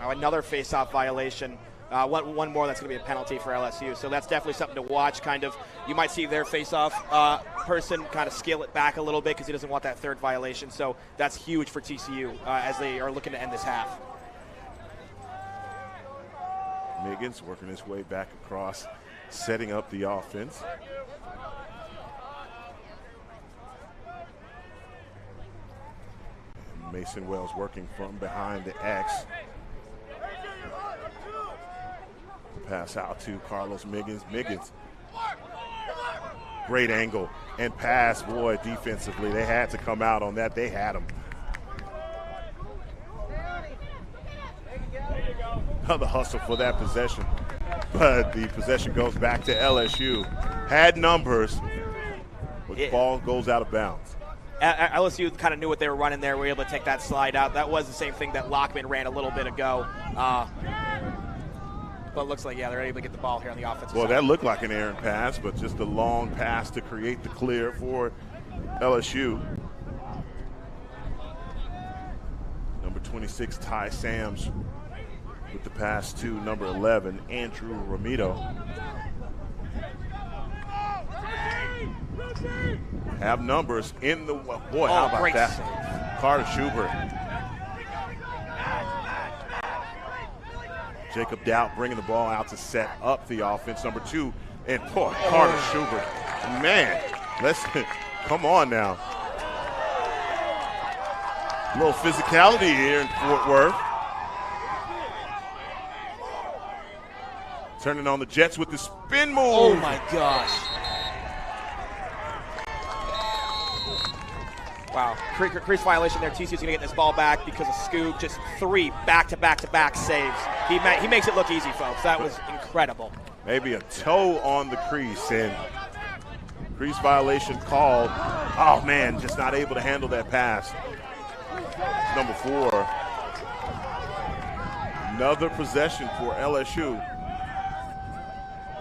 Another face-off violation. One more that's going to be a penalty for LSU. So that's definitely something to watch. Kind of, you might see their face-off person kind of scale it back a little bit because he doesn't want that third violation. So that's huge for TCU as they are looking to end this half. Miggins working his way back across, setting up the offense. And Mason Wells working from behind the X. Pass out to Carlos Miggins. Miggins, great angle and pass. Boy, defensively, they had to come out on that. They had him. Another hustle for that possession, but the possession goes back to LSU. Had numbers, but the ball goes out of bounds. LSU kind of knew what they were running there. We were able to take that slide out. That was the same thing that Lockman ran a little bit ago. But it looks like, they're able to get the ball here on the offensive side. That looked like an errant pass, but just a long pass to create the clear for LSU. Number 26, Ty Sams with the pass to number 11, Andrew Ramito. Have numbers in the, boy, how about that? Save. Carter Schubert. Jacob Doubt bringing the ball out to set up the offense. Number 2, and boy, Carter Schubert. Man, let's come on now. A little physicality here in Fort Worth. Turning on the Jets with the spin move. Oh my gosh. Wow, crease violation there. TCU's going to get this ball back because of Scoop. Just 3 back-to-back saves. He makes it look easy, folks. That was incredible. Maybe a toe on the crease, and crease violation called. Oh, man, just not able to handle that pass. Number 4. Another possession for LSU.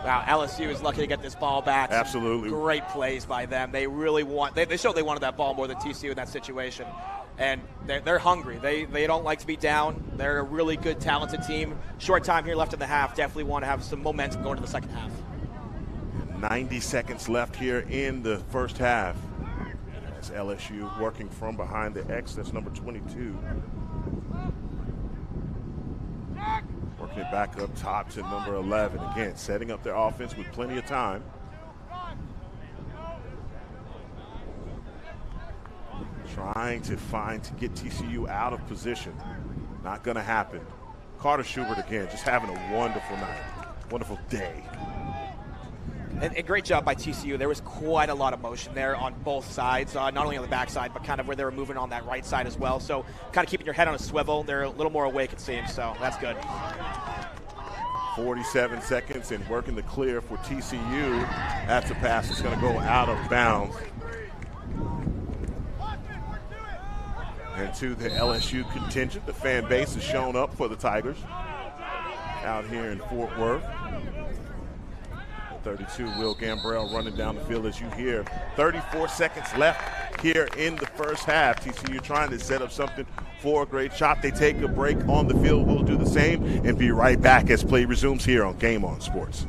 Wow, LSU is lucky to get this ball back. Absolutely. Great plays by them. They really they showed they wanted that ball more than TCU in that situation. And they're hungry. They don't like to be down. They're a really good, talented team. Short time here left in the half. Definitely want to have some momentum going to the second half. 90 seconds left here in the first half. As LSU working from behind the X, that's number 22. Working it back up top to number 11. Again, setting up their offense with plenty of time. Trying to get TCU out of position. Not going to happen. Carter Schubert again, just having a wonderful night. Wonderful day. And great job by TCU. There was quite a lot of motion there on both sides, not only on the backside, but kind of where they were moving on that right side as well. So kind of keeping your head on a swivel. They're a little more awake, it seems, so that's good. 47 seconds and working the clear for TCU. That's a pass that's going to go out of bounds. And to the LSU contingent, the fan base has shown up for the Tigers out here in Fort Worth. 32, Will Gambrell running down the field as you hear. 34 seconds left here in the first half. TCU trying to set up something for a great shot. They take a break on the field. We'll do the same and be right back as play resumes here on Game On Sports.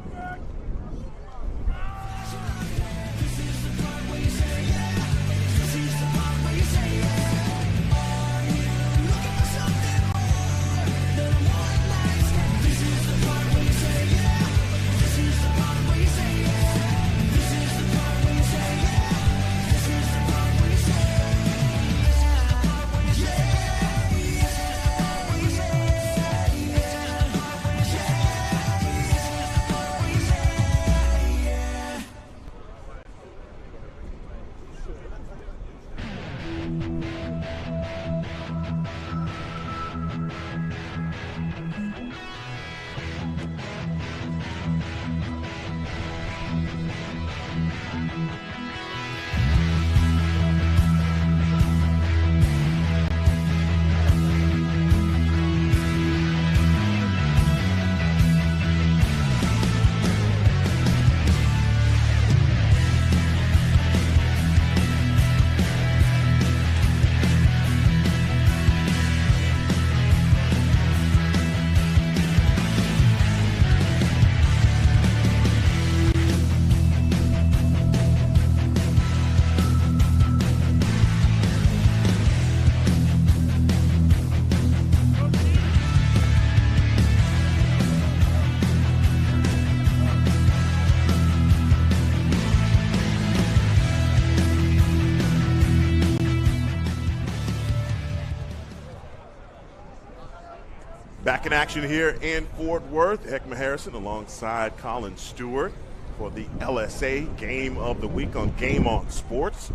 Back in action here in Fort Worth. Ekman Harrison alongside Colin Stewart for the LSA Game of the Week on Game On Sports.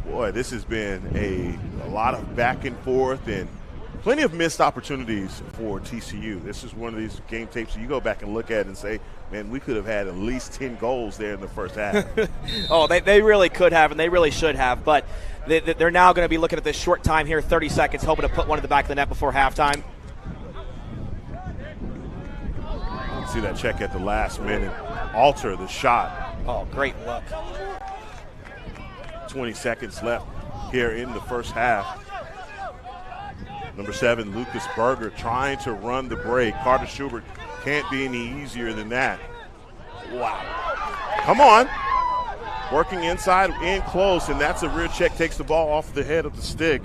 Boy, this has been a lot of back and forth and plenty of missed opportunities for TCU. This is one of these game tapes you go back and look at and say, man, we could have had at least 10 goals there in the first half. Oh, they really could have, and they really should have. But they're now going to be looking at this short time here, 30 seconds, hoping to put one in the back of the net before halftime. See that check at the last minute, alter the shot. Oh, great look. 20 seconds left here in the first half. Number 7, Lucas Berger trying to run the break. Carter Schubert can't be any easier than that. Wow. Come on. Working inside, in close, and that's a rear check, takes the ball off the head of the stick.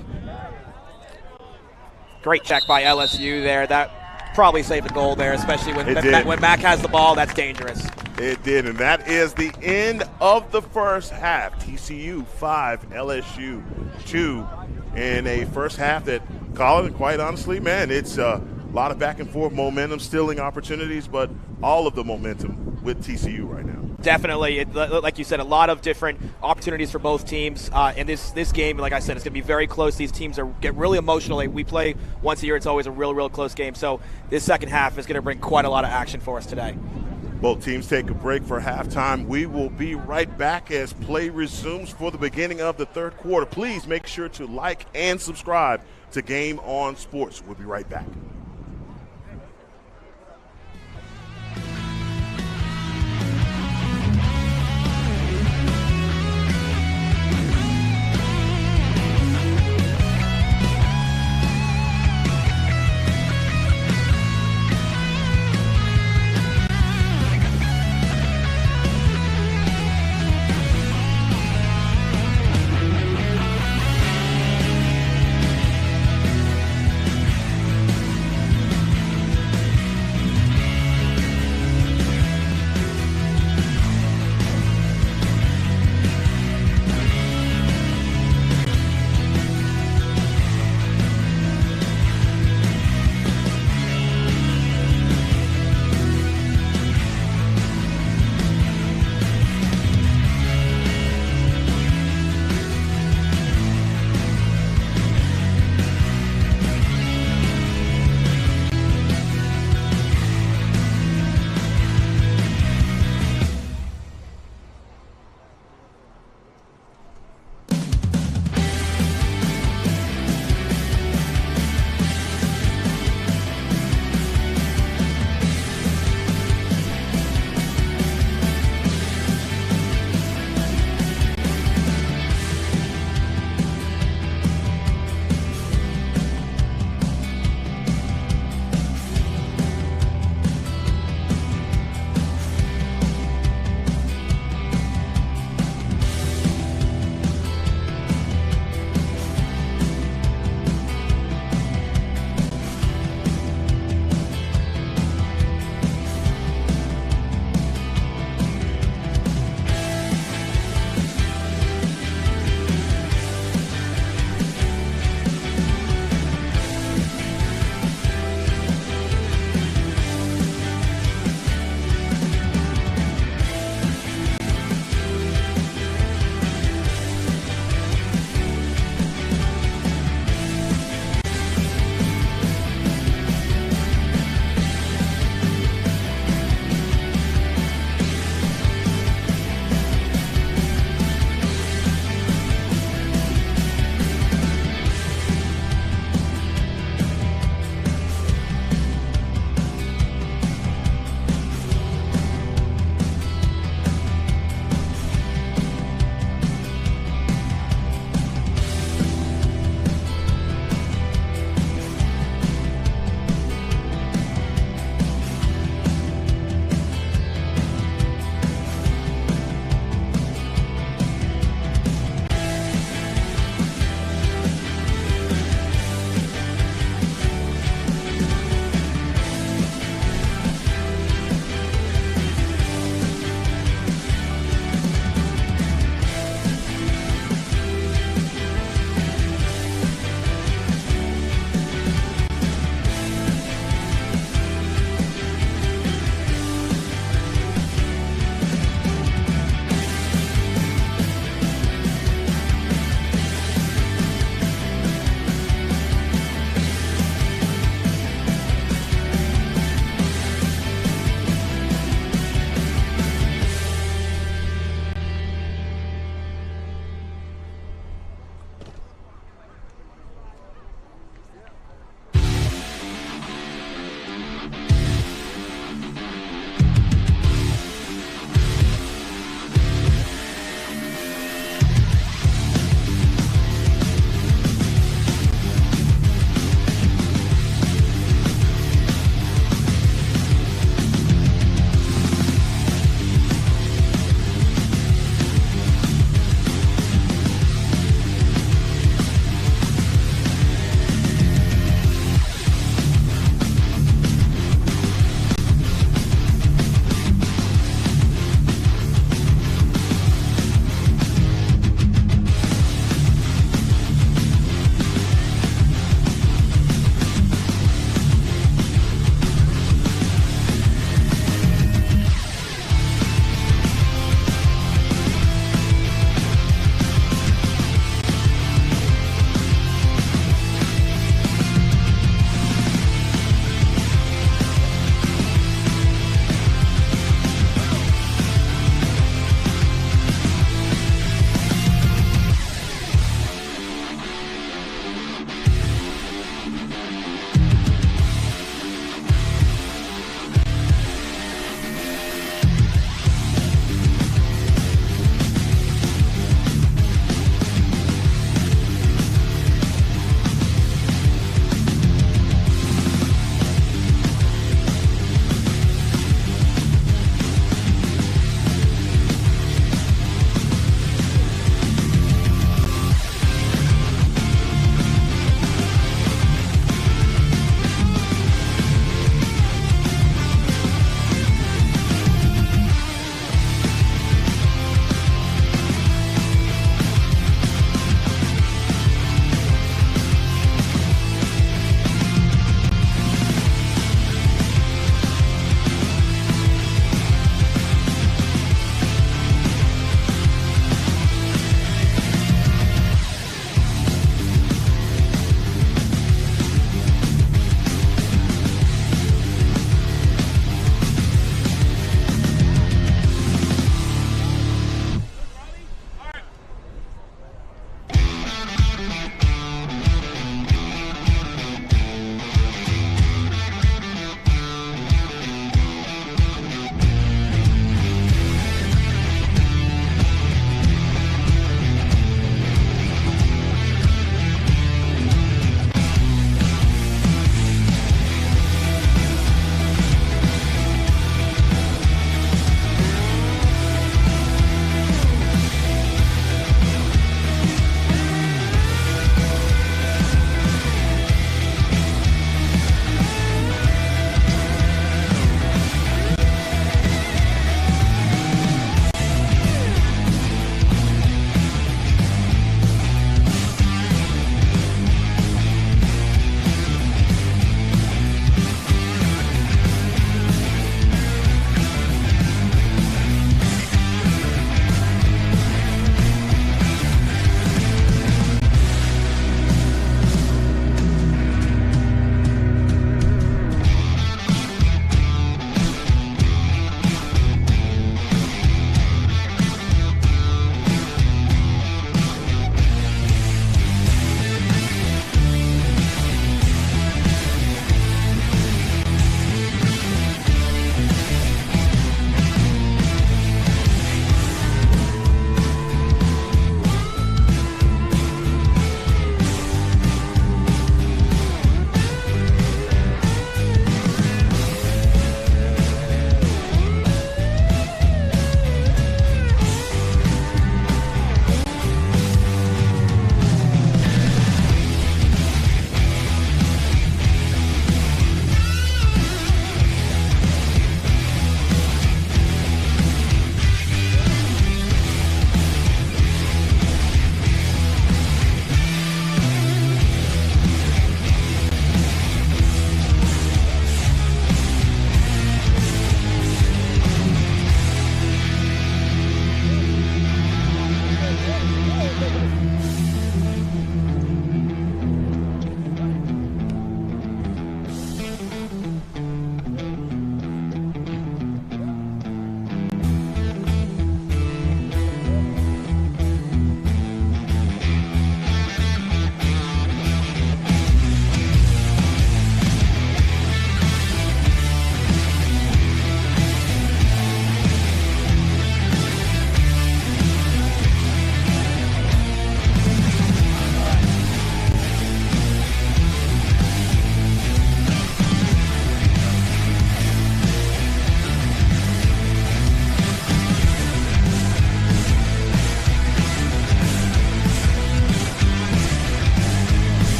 Great check by LSU there. That probably saved the goal there, especially when Mac has the ball. That's dangerous. It did, and that is the end of the first half. TCU 5, LSU 2 in a first half that, Colin, quite honestly, man, it's a lot of back and forth, momentum, stealing opportunities, but all of the momentum with TCU right now. Definitely. Like you said, a lot of different opportunities for both teams. And this game, like I said, it's going to be very close. These teams get really emotional. We play once a year. It's always a real close game. So this second half is going to bring quite a lot of action for us today. Both teams take a break for halftime. We will be right back as play resumes for the beginning of the third quarter. Please make sure to like and subscribe to Game On Sports. We'll be right back.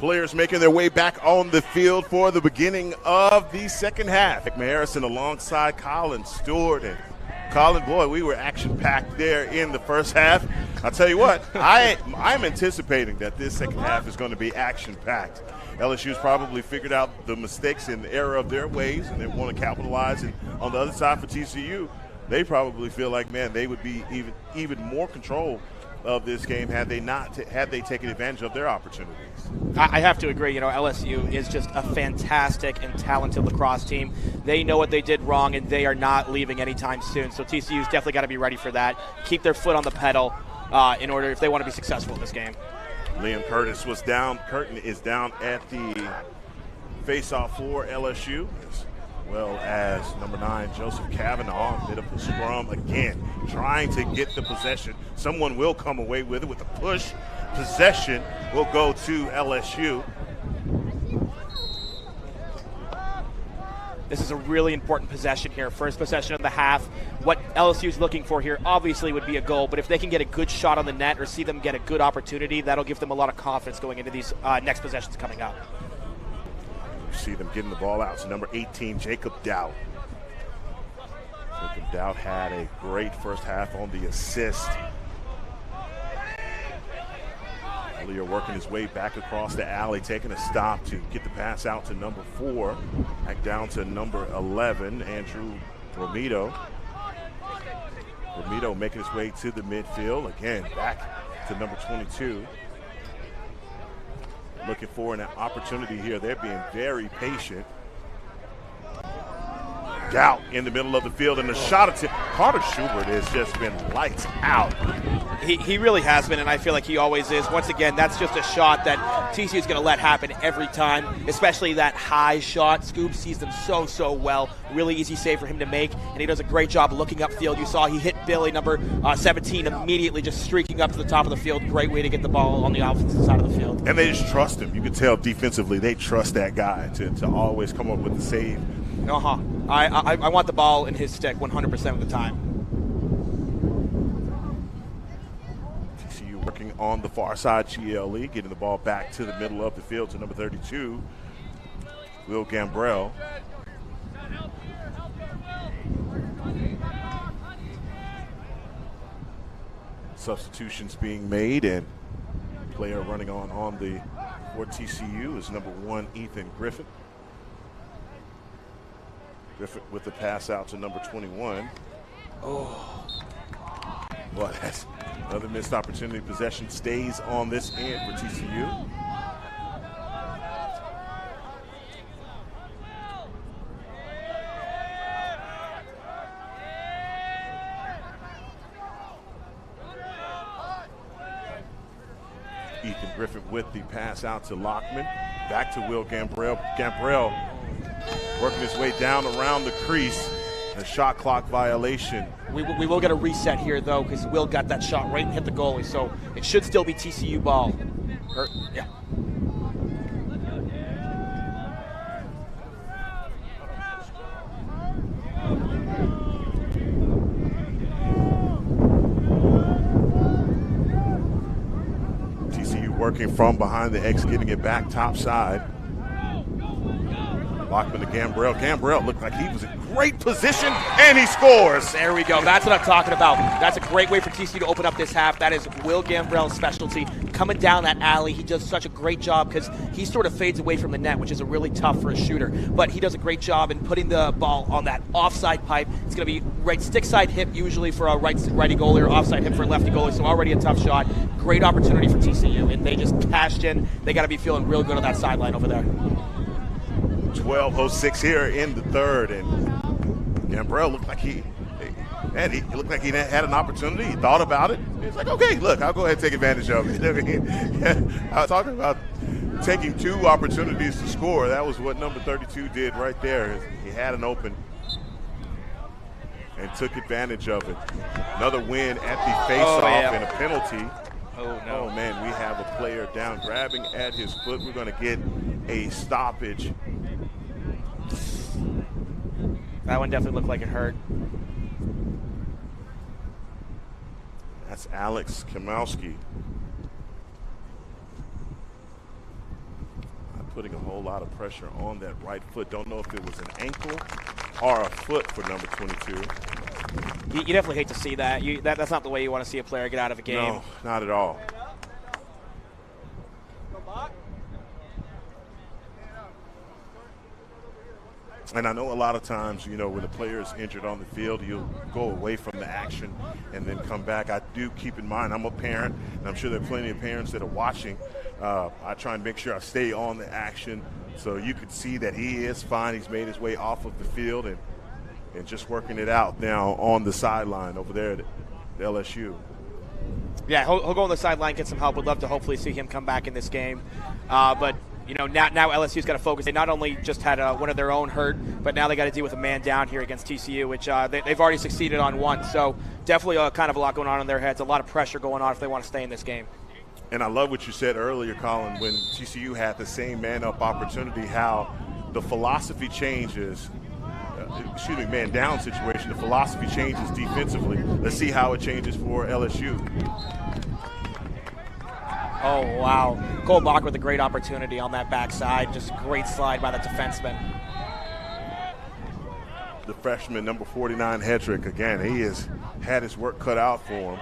Players making their way back on the field for the beginning of the second half. Harrison alongside Colin Stewart. And Colin, boy, we were action-packed there in the first half. I'll tell you what, I'm anticipating that this second half is going to be action-packed. LSU's probably figured out the mistakes and the error of their ways, and they want to capitalize. And on the other side for TCU, they probably feel like, man, they would be even more control of this game had they taken advantage of their opportunities. I have to agree. LSU is just a fantastic and talented lacrosse team. They know what they did wrong, and they are not leaving anytime soon. So TCU's definitely got to be ready for that. Keep their foot on the pedal in order if they want to be successful in this game. Liam Curtin is down at the face-off for LSU, as well as number 9, Joseph Kavanaugh. A bit of the scrum again, trying to get the possession. Someone will come away with it with a push. Possession will go to LSU. This is a really important possession here. First possession of the half. What LSU is looking for here obviously would be a goal, but if they can get a good shot on the net or see them get a good opportunity, that'll give them a lot of confidence going into these next possessions coming up. You see them getting the ball out to number 18, Jacob Dowd. Jacob Dowd had a great first half on the assist. Earlier working his way back across the alley, taking a stop to get the pass out to number 4. Back down to number 11, Andrew Romito. Romito making his way to the midfield. Again, back to number 22. Looking for an opportunity here. They're being very patient. Doubt in the middle of the field, and the shot attempt. Carter Schubert has just been lights out. He really has been, and I feel like he always is. Once again, that's just a shot that TCU is going to let happen every time, especially that high shot. Scoob sees them so well. Really easy save for him to make, and he does a great job looking upfield. You saw he hit Billy, number 17, immediately just streaking up to the top of the field. Great way to get the ball on the offensive side of the field. And they just trust him. You can tell defensively they trust that guy to always come up with the save. I want the ball in his stick 100% of the time. TCU working on the far side, GLE, getting the ball back to the middle of the field to number 32, Will Gambrell. Substitutions being made, and player running on the for TCU is number 1, Ethan Griffith. Griffith with the pass out to number 21. Oh. Well, that's another missed opportunity. Possession stays on this end for TCU. Ethan Griffith with the pass out to Lockman. Back to Will Gambrell. Gambrell working his way down around the crease. A shot clock violation. We will get a reset here, though, because Will got that shot right and hit the goalie, so it should still be TCU ball. Yeah. TCU working from behind the X, getting it back top side. Lockman to Gambrell. Gambrell looked like he was in great position, and he scores. There we go. That's what I'm talking about. That's a great way for TCU to open up this half. That is Will Gambrell's specialty. Coming down that alley, he does such a great job because he sort of fades away from the net, which is a really tough for a shooter. But he does a great job in putting the ball on that offside pipe. It's going to be right stick side hip usually for a righty goalie or offside hip for a lefty goalie, so already a tough shot. Great opportunity for TCU, and they just cashed in. They got to be feeling real good on that sideline over there. 12:06 here in the third, and Gambrell looked like he looked like he had an opportunity. He thought about it. He's like, okay, look, I'll go ahead and take advantage of it. I mean, I was talking about taking 2 opportunities to score. That was what number 32 did right there. He had an open and took advantage of it. Another win at the face-off and a penalty. Oh, no. Oh, man, we have a player down grabbing at his foot. We're going to get a stoppage. That one definitely looked like it hurt. That's Alex Kamowski. putting a whole lot of pressure on that right foot. Don't know if it was an ankle or a foot for number 22. You definitely hate to see that. That's not the way you want to see a player get out of a game. No, not at all. And I know a lot of times, you know, when a player is injured on the field, you'll go away from the action and then come back. I do keep in mind, I'm a parent, and I'm sure there are plenty of parents that are watching. I try and make sure I stay on the action so you can see that he is fine. He's made his way off of the field and just working it out now on the sideline over there at LSU. Yeah, he'll go on the sideline, get some help. Would love to hopefully see him come back in this game. But you know, now LSU's got to focus. They not only just had one of their own hurt, but now they got to deal with a man down here against TCU, which they've already succeeded on one. So definitely kind of a lot going on in their heads, a lot of pressure going on if they want to stay in this game. And I love what you said earlier, Colin, when TCU had the same man-up opportunity, how the philosophy changes. Man down situation, the philosophy changes defensively. Let's see how it changes for LSU. Oh, wow. Cole Bach with a great opportunity on that backside. Just great slide by the defenseman. The freshman, number 49, Hedrick, again, he has had his work cut out for him.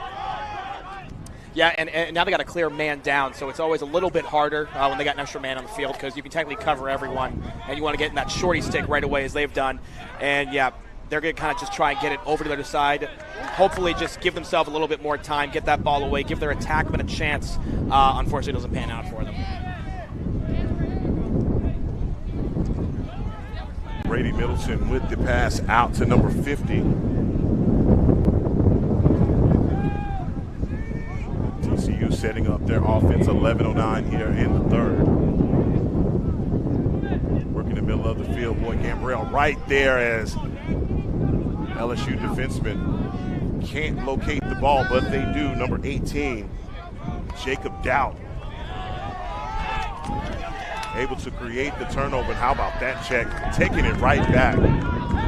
Yeah, and now they got a clear man down, so it's always a little bit harder when they got an extra man on the field because you can technically cover everyone, and you want to get in that shorty stick right away as they've done. And, yeah, they're going to kind of just try and get it over to the other side, hopefully just give themselves a little bit more time, get that ball away, give their attackman a chance. Unfortunately, it doesn't pan out for them. Brady Middleton with the pass out to number 50. TCU setting up their offense, 11:09 here in the third. Working the middle of the field, Boyd Gambrell right there as LSU defensemen can't locate the ball, but they do. Number 18, Jacob Doubt, able to create the turnover. And how about that check? Taking it right back.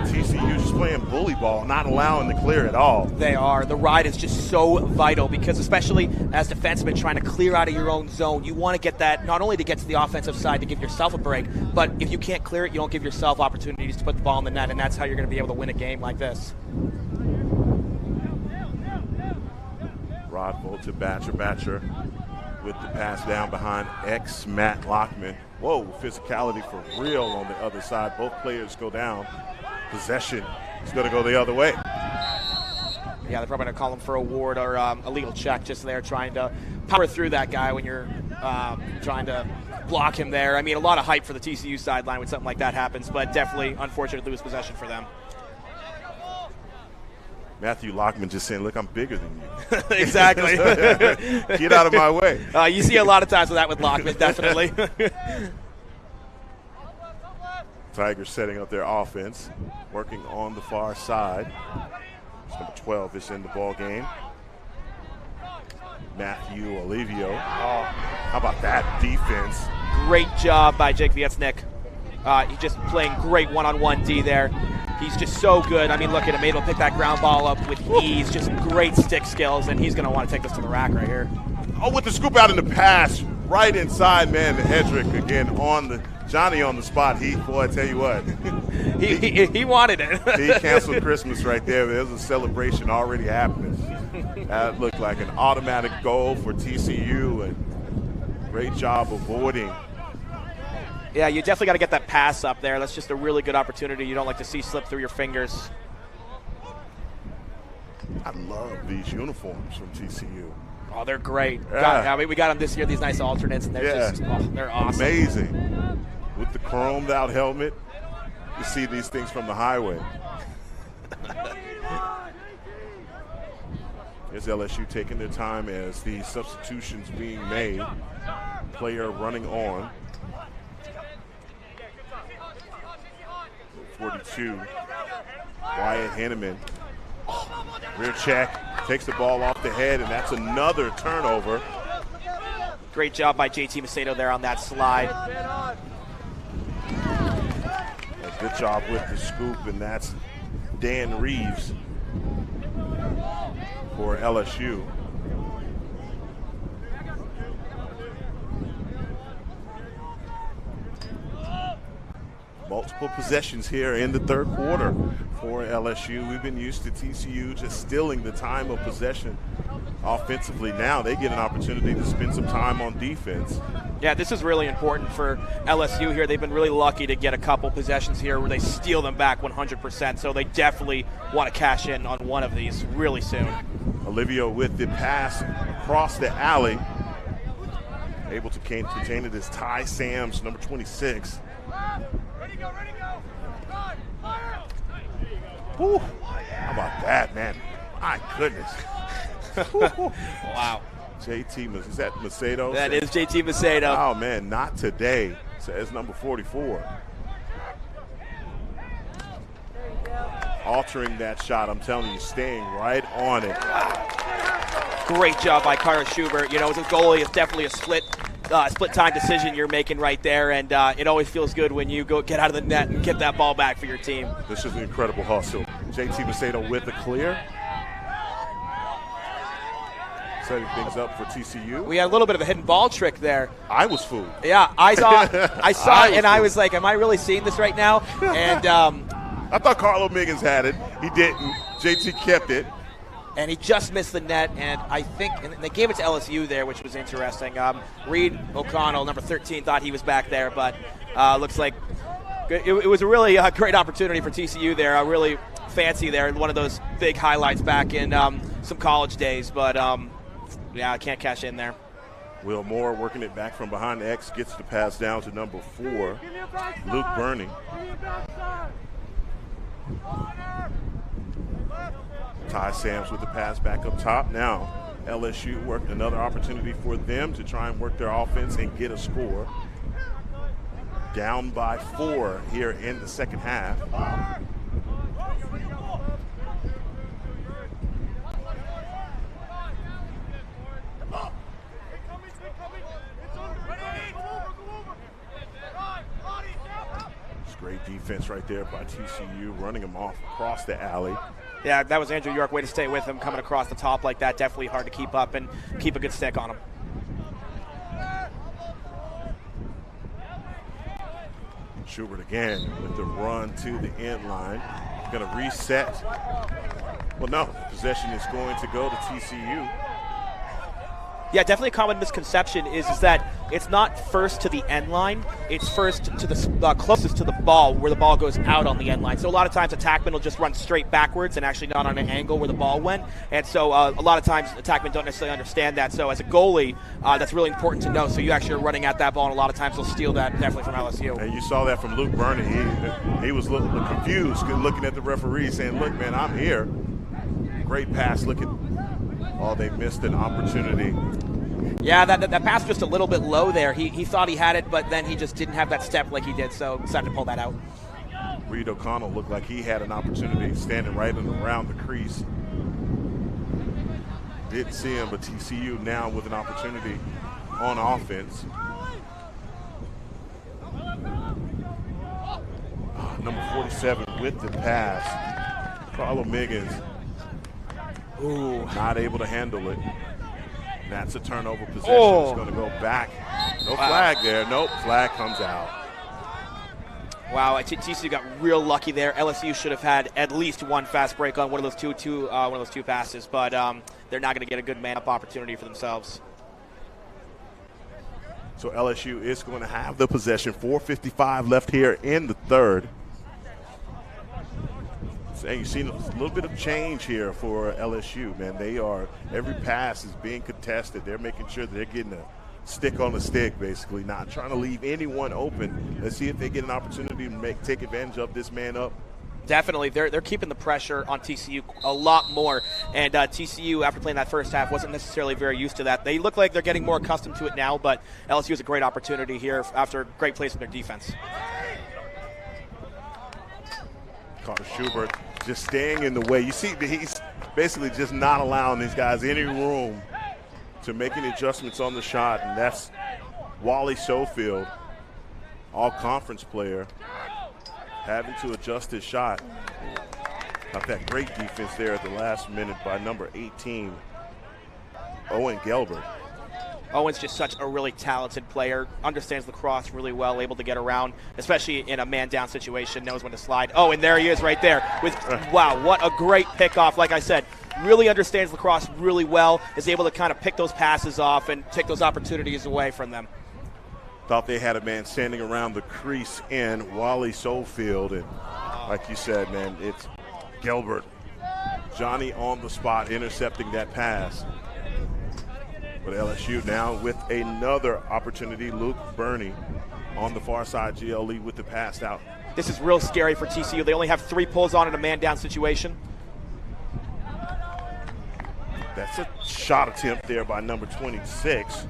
TCU just playing bully ball, not allowing to clear at all. They are. The ride is just so vital because especially as defensemen trying to clear out of your own zone, you want to get that not only to get to the offensive side to give yourself a break, but if you can't clear it, you don't give yourself opportunities to put the ball in the net, and that's how you're going to be able to win a game like this. Rodville to Batcher with the pass down behind Matt Lockman. Whoa, physicality for real on the other side. Both players go down. Possession is going to go the other way. Yeah, they're probably going to call him for a ward or a legal check just there trying to power through that guy when you're trying to block him there. I mean, a lot of hype for the TCU sideline when something like that happens, but definitely unfortunate to lose possession for them. Matthew Lockman just saying, look, I'm bigger than you. Exactly. Get out of my way. You see a lot of times with that with Lockman, definitely. Tigers setting up their offense, working on the far side. Number 12 is in the ball game. Matthew Olivio. Oh, how about that defense? Great job by Jake Vietznik. He's just playing great one-on-one D there. He's just so good. I mean, look at him, able to pick that ground ball up with ease. Just great stick skills, and he's going to want to take this to the rack right here. Oh, with the scoop out in the pass, right inside, man. Hedrick again on the Johnny on the spot. Boy, I tell you what. he wanted it. He canceled Christmas right there. There's a celebration already happening. That looked like an automatic goal for TCU, and great job avoiding. Yeah, you definitely got to get that pass up there. That's just a really good opportunity you don't like to see slip through your fingers. I love these uniforms from TCU. Oh, they're great. Yeah. I mean, we got them this year, these nice alternates, and they're they're awesome. Amazing. With the chromed out helmet, you see these things from the highway. Here's LSU taking their time as the substitutions being made. Player running on. 42, Wyatt Henneman. Rear check, takes the ball off the head, and that's another turnover. Great job by JT Macedo there on that slide. A good job with the scoop, and that's Dan Reeves for LSU. Multiple possessions here in the third quarter for LSU. We've been used to TCU just stealing the time of possession offensively. Now they get an opportunity to spend some time on defense. Yeah, this is really important for LSU here. They've been really lucky to get a couple possessions here where they steal them back 100%, so they definitely want to cash in on one of these really soon. Olivio with the pass across the alley. Able to contain it is Ty Sams, number 26. Ready, go. Fire! Whew. How about that, man? My goodness. Wow. JT, is that Macedo? That is JT Macedo. Oh, man, not today, says number 44. Altering that shot, I'm telling you, staying right on it. Great job by Carter Schubert. You know, as a goalie, it's definitely a split time decision you're making right there, and it always feels good when you go get out of the net and get that ball back for your team. This is an incredible hustle. JT Macedo with the clear. Setting things up for TCU. We had a little bit of a hidden ball trick there. I was fooled. Yeah, I saw it, and I was like, am I really seeing this right now? And I thought Carlo Miggins had it. He didn't. JT kept it. And he just missed the net, and I think and they gave it to LSU there, which was interesting. Reed O'Connell, number 13, thought he was back there, but looks like it was a really great opportunity for TCU there. Really fancy there, one of those big highlights back in some college days, but yeah, I can't cash in there. Will Moore working it back from behind the X, gets the pass down to number 4, Luke Burney. Ty Sams with the pass back up top. Now LSU worked another opportunity for them to try and work their offense and get a score. Down by 4 here in the second half. It's great defense right there by TCU, running them off across the alley. Yeah, that was Andrew York. Way to stay with him, coming across the top like that. Definitely hard to keep up and keep a good stick on him. Schubert again with the run to the end line. Going to reset. Well, no, possession is going to go to TCU. Yeah, definitely a common misconception is that it's not first to the end line. It's first to the closest to the ball, where the ball goes out on the end line. So a lot of times attackmen will just run straight backwards and actually not on an angle where the ball went. And so a lot of times attackmen don't necessarily understand that. So as a goalie, that's really important to know. So you actually are running at that ball, and a lot of times they'll steal that definitely from LSU. And you saw that from Luke Burney. He was confused looking at the referee saying, look, man, I'm here. Great pass. Look at, oh, they missed an opportunity. Yeah, that pass just a little bit low there. He thought he had it, but then he just didn't have that step like he did, so decided to pull that out. Reed O'Connell looked like he had an opportunity standing right around the crease. Didn't see him, but TCU now with an opportunity on offense. Number 47 with the pass. Carlo Miggins. Ooh, not able to handle it. That's a turnover possession. Oh. It's going to go back. No flag there. Nope, flag comes out. Wow, TCU got real lucky there. LSU should have had at least one fast break on one of those two passes, but they're not going to get a good man-up opportunity for themselves. So LSU is going to have the possession. 4:55 left here in the third. And you've seen a little bit of change here for LSU, man. They are, every pass is being contested. They're making sure that they're getting a stick on the stick, basically, not trying to leave anyone open. Let's see if they get an opportunity to take advantage of this man up. Definitely. They're keeping the pressure on TCU a lot more. And TCU, after playing that first half, wasn't necessarily very used to that. They look like they're getting more accustomed to it now, but LSU has a great opportunity here after great plays from their defense. Carter Schubert just staying in the way. You see, he's basically just not allowing these guys any room to make any adjustments on the shot, and that's Wally Schofield, all-conference player, having to adjust his shot. Got that great defense there at the last minute by number 18, Owen Gelbert. Owen's just such a really talented player, understands lacrosse really well, able to get around, especially in a man-down situation, knows when to slide. Oh, and there he is right there. Wow, what a great pickoff. Like I said, really understands lacrosse really well, is able to kind of pick those passes off and take those opportunities away from them. Thought they had a man standing around the crease in Wally Sofield, and like you said, man, it's Gilbert. Johnny on the spot intercepting that pass. But LSU now with another opportunity. Luke Burney on the far side, GLE with the pass out. This is real scary for TCU. They only have 3 pulls on in a man-down situation. That's a shot attempt there by number 26.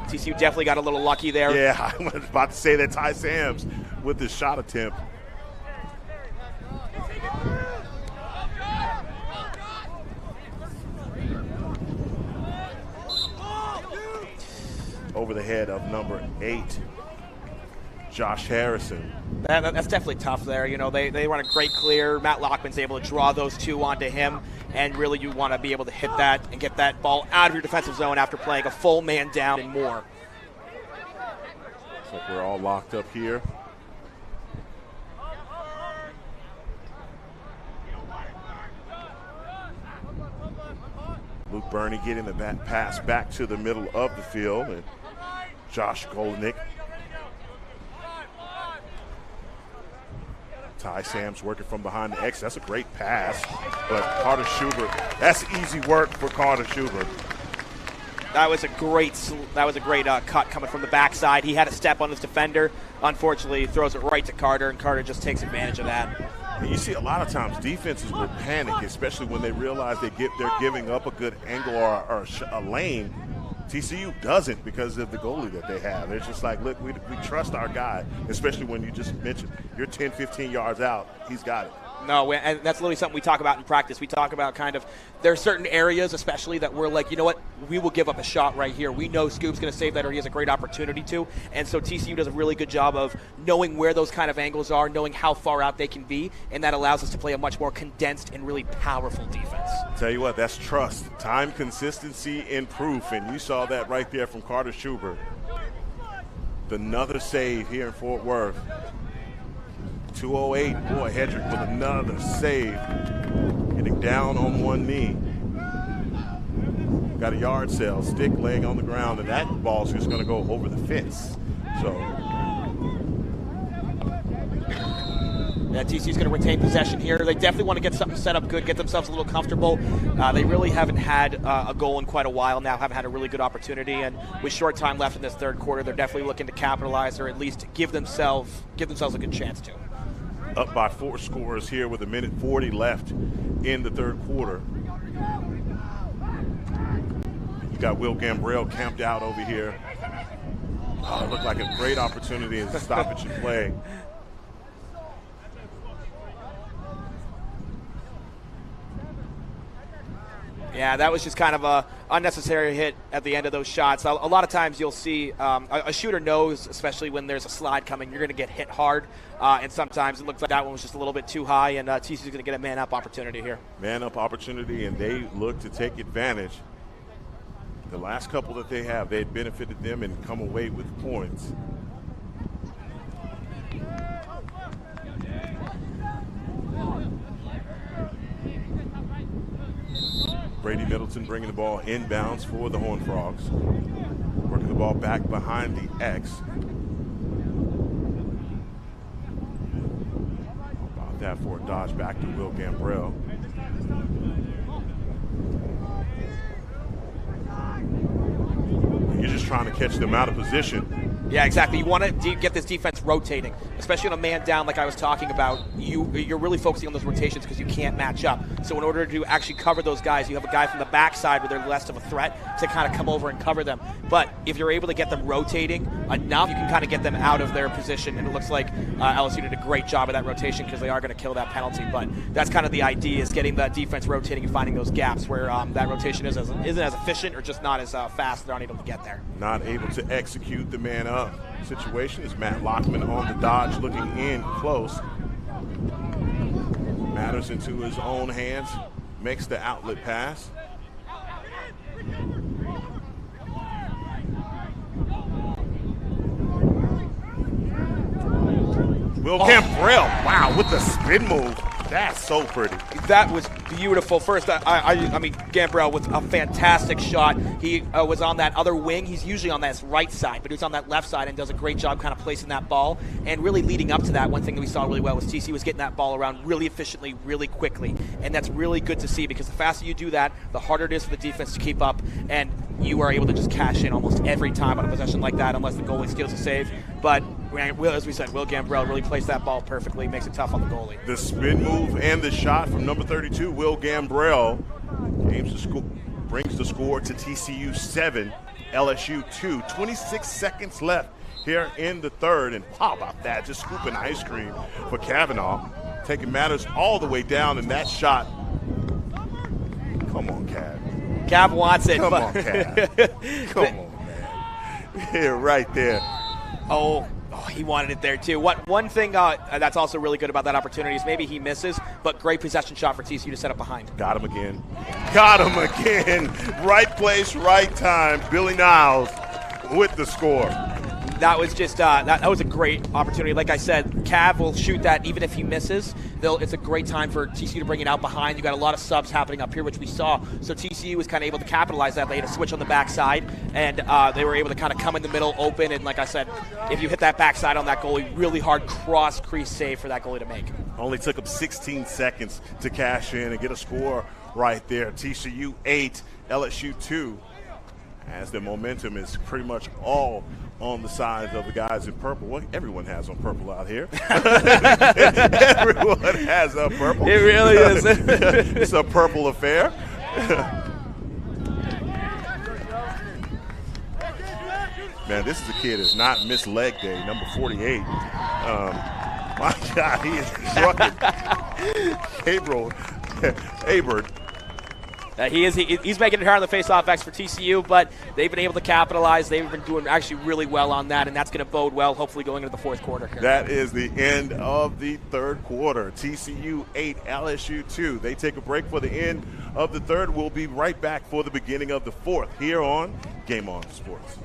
TCU definitely got a little lucky there. Yeah, I was about to say that Ty Sams with the shot attempt. Over the head of number 8, Josh Harrison. That's definitely tough there. You know, they run a great clear. Matt Lockman's able to draw those 2 onto him, and really you want to be able to hit that and get that ball out of your defensive zone after playing a full man down and more. Looks like we're all locked up here. Luke Burney getting the pass back to the middle of the field, and Josh Golnick. Ty Sams working from behind the X. That's a great pass, but Carter Schubert, that's easy work for Carter Schubert. That was a great cut coming from the backside. He had a step on his defender. Unfortunately, he throws it right to Carter, and Carter just takes advantage of that. And you see a lot of times defenses will panic, especially when they realize they're giving up a good angle or a lane. TCU doesn't because of the goalie that they have. It's just like, look, we trust our guy, especially when you just mentioned you're 10, 15 yards out. He's got it. No, and that's literally something we talk about in practice. We talk about kind of there are certain areas especially that we're like, you know what, we will give up a shot right here. We know Scoop's going to save that or he has a great opportunity to. And so TCU does a really good job of knowing where those kind of angles are, knowing how far out they can be, and that allows us to play a much more condensed and really powerful defense. Tell you what, that's trust. Time, consistency, and proof. And you saw that right there from Carter Schubert. Another save here in Fort Worth. 208, boy, Hedrick with another save. Getting down on one knee. Got a yard sale, stick laying on the ground, and that ball's just going to go over the fence. So. Yeah, TCU's going to retain possession here. They definitely want to get something set up good, get themselves a little comfortable. They really haven't had a goal in quite a while now, haven't had a really good opportunity, and with short time left in this third quarter, they're definitely looking to capitalize or at least give themselves a good chance to. Up by 4 scores here with 1:40 left in the third quarter. You got Will Gambrell camped out over here. Oh, it looked like a great opportunity as a stoppage and play. Yeah, that was just kind of a unnecessary hit at the end of those shots. A lot of times you'll see a shooter knows, especially when there's a slide coming, you're going to get hit hard. And sometimes it looks like that one was just a little bit too high, and TCU's going to get a man-up opportunity here. Man-up opportunity, and they look to take advantage. The last couple that they have, they benefited them and come away with points. Brady Middleton bringing the ball inbounds for the Horned Frogs. Working the ball back behind the X. How about that for a dodge back to Will Gambrell. You're just trying to catch them out of position. Yeah, exactly. You want to get this defense rotating, especially on a man down like I was talking about. You're really focusing on those rotations because you can't match up. So in order to actually cover those guys, you have a guy from the backside where they're less of a threat to kind of come over and cover them. But if you're able to get them rotating enough, you can kind of get them out of their position. And it looks like LSU did a great job of that rotation because they are going to kill that penalty. But that's kind of the idea, is getting the defense rotating and finding those gaps where that rotation isn't as efficient or just not as fast. They're not able to get there. Not able to execute the man up situation is Matt Lockman on the dodge, looking in close. Matters into his own hands, makes the outlet pass. Will Gambrell, wow, with the spin move. That's so pretty. That was beautiful. First, I mean, Gambrell with a fantastic shot. He was on that other wing. He's usually on that right side, but he was on that left side and does a great job kind of placing that ball. And really leading up to that, one thing that we saw really well was TCU was getting that ball around really efficiently, really quickly. And that's really good to see because the faster you do that, the harder it is for the defense to keep up. And you are able to just cash in almost every time on a possession like that unless the goalie steals a save. But as we said, Will Gambrell really placed that ball perfectly, makes it tough on the goalie. The spin move and the shot from number 32, Will Gambrell, brings the score to TCU 7, LSU 2. 26 seconds left here in the third. And how about that? Just scooping ice cream for Kavanaugh, taking matters all the way down in that shot. Come on, Cav. Cav wants it. Come on, Cav. Come on, man. Here, right there. Oh, he wanted it there too. One thing that's also really good about that opportunity is maybe he misses, but great possession shot for TCU to set up behind. Got him again. Got him again. Right place, right time. Billy Niles with the score. That was just that was a great opportunity. Like I said, Cav will shoot that even if he misses. It's a great time for TCU to bring it out behind. You got a lot of subs happening up here, which we saw. So TCU was kind of able to capitalize that. They had a switch on the backside, and they were able to kind of come in the middle, open. And like I said, if you hit that backside on that goalie, really hard cross crease save for that goalie to make. Only took him 16 seconds to cash in and get a score right there. TCU 8, LSU 2. As the momentum is pretty much all on the sides of the guys in purple. Well, everyone has on purple out here. Everyone has on purple. It really is. It's a purple affair. Man, this is a kid that's not missed leg day, number 48. My God, he is trucking. Abert. He's making it hard on the face-off X for TCU, but they've been able to capitalize. They've been doing actually really well on that, and that's going to bode well, hopefully, going into the fourth quarter. That is the end of the third quarter. TCU 8, LSU 2. They take a break for the end of the third. We'll be right back for the beginning of the fourth here on Game On Sports.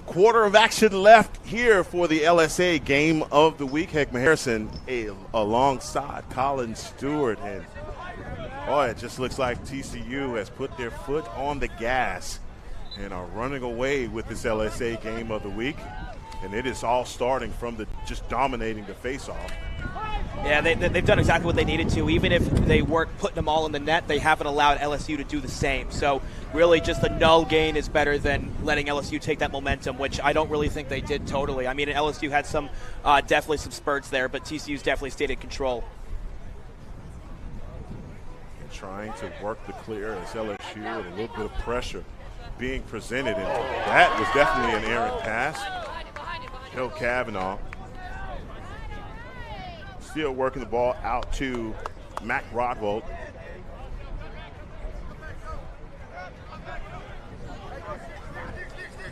Quarter of action left here for the LSA game of the week. Heckman Harrison alongside Colin Stewart. And boy, it just looks like TCU has put their foot on the gas and are running away with this LSA game of the week. And it is all starting from just dominating the face-off. Yeah, they've done exactly what they needed to. Even if they weren't putting them all in the net, they haven't allowed LSU to do the same. So really just a null gain is better than letting LSU take that momentum, which I don't really think they did totally. I mean, LSU had some definitely some spurts there, but TCU's definitely stayed in control. And trying to work the clear as LSU with a little bit of pressure being presented, and that was definitely an errant pass. Joe Kavanaugh still working the ball out to Mac Rodvold.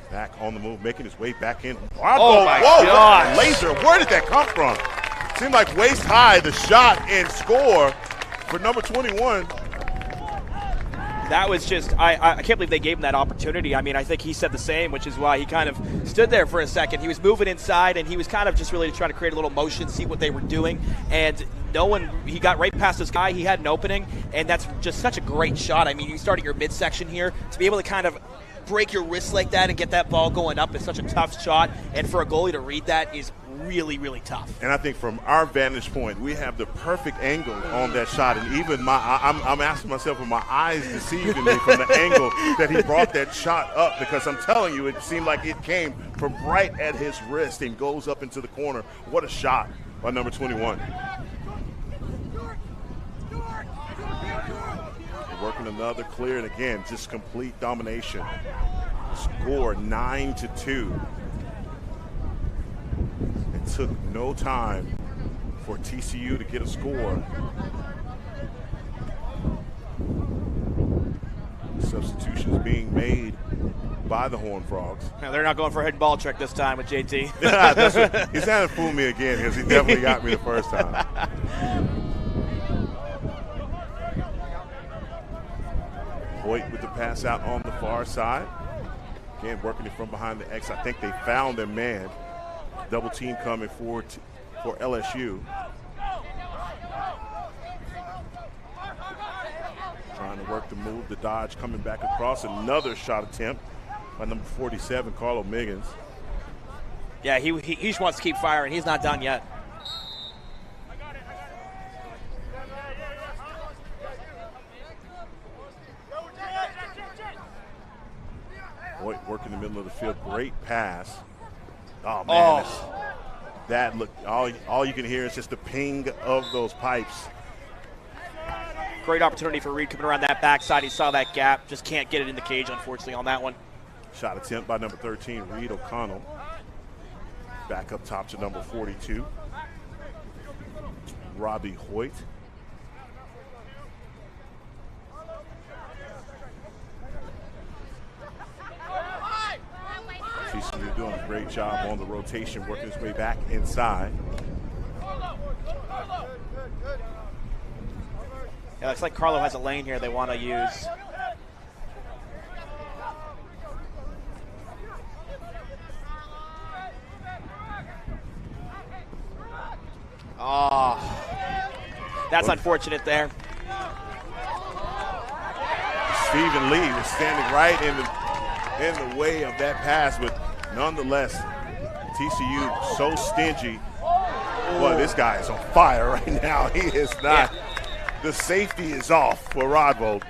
Back on the move, making his way back in. Oh my whoa, gosh. Laser, where did that come from? Seemed like waist high, the shot and score for number 21. That was just, I can't believe they gave him that opportunity. I mean, I think he said the same, which is why he kind of stood there for a second. He was moving inside, and he was kind of just really trying to create a little motion, see what they were doing. And he got right past this guy. He had an opening, and that's just such a great shot. I mean, you start at your midsection here. To be able to kind of break your wrist like that and get that ball going up is such a tough shot. And for a goalie to read that is really, really tough. And I think from our vantage point, we have the perfect angle on that shot. And even I'm asking myself, are my eyes deceiving me from the angle that he brought that shot up? Because I'm telling you, it seemed like it came from right at his wrist and goes up into the corner. What a shot by number 21. Working another clear, and again, just complete domination. Score 9-2. It took no time for TCU to get a score. Substitutions being made by the Horned Frogs. Now, they're not going for a head ball trick this time with JT. Yeah, that's what, he's trying to fool me again because he definitely got me the first time. Hoyt with the pass out on the far side. Again, working it from behind the X. I think they found a man. Double team coming for LSU. Trying to work the move, the dodge coming back across. Another shot attempt by number 47, Carlo Miggins. Yeah, he just wants to keep firing. He's not done yet. Hoyt working the middle of the field. Great pass. Oh, man. That looked, all you can hear is just the ping of those pipes. Great opportunity for Reed coming around that backside. He saw that gap. Just can't get it in the cage, unfortunately, on that one. Shot attempt by number 13, Reed O'Connell. Back up top to number 42, Robbie Hoyt. TCU doing a great job on the rotation, working his way back inside. Yeah, looks like Carlo has a lane here they want to use. Oh, that's unfortunate there. Stephen Lee was standing right in the way of that pass, but nonetheless, TCU so stingy. Boy, this guy is on fire right now. He is not. Yeah. The safety is off for Rodvold.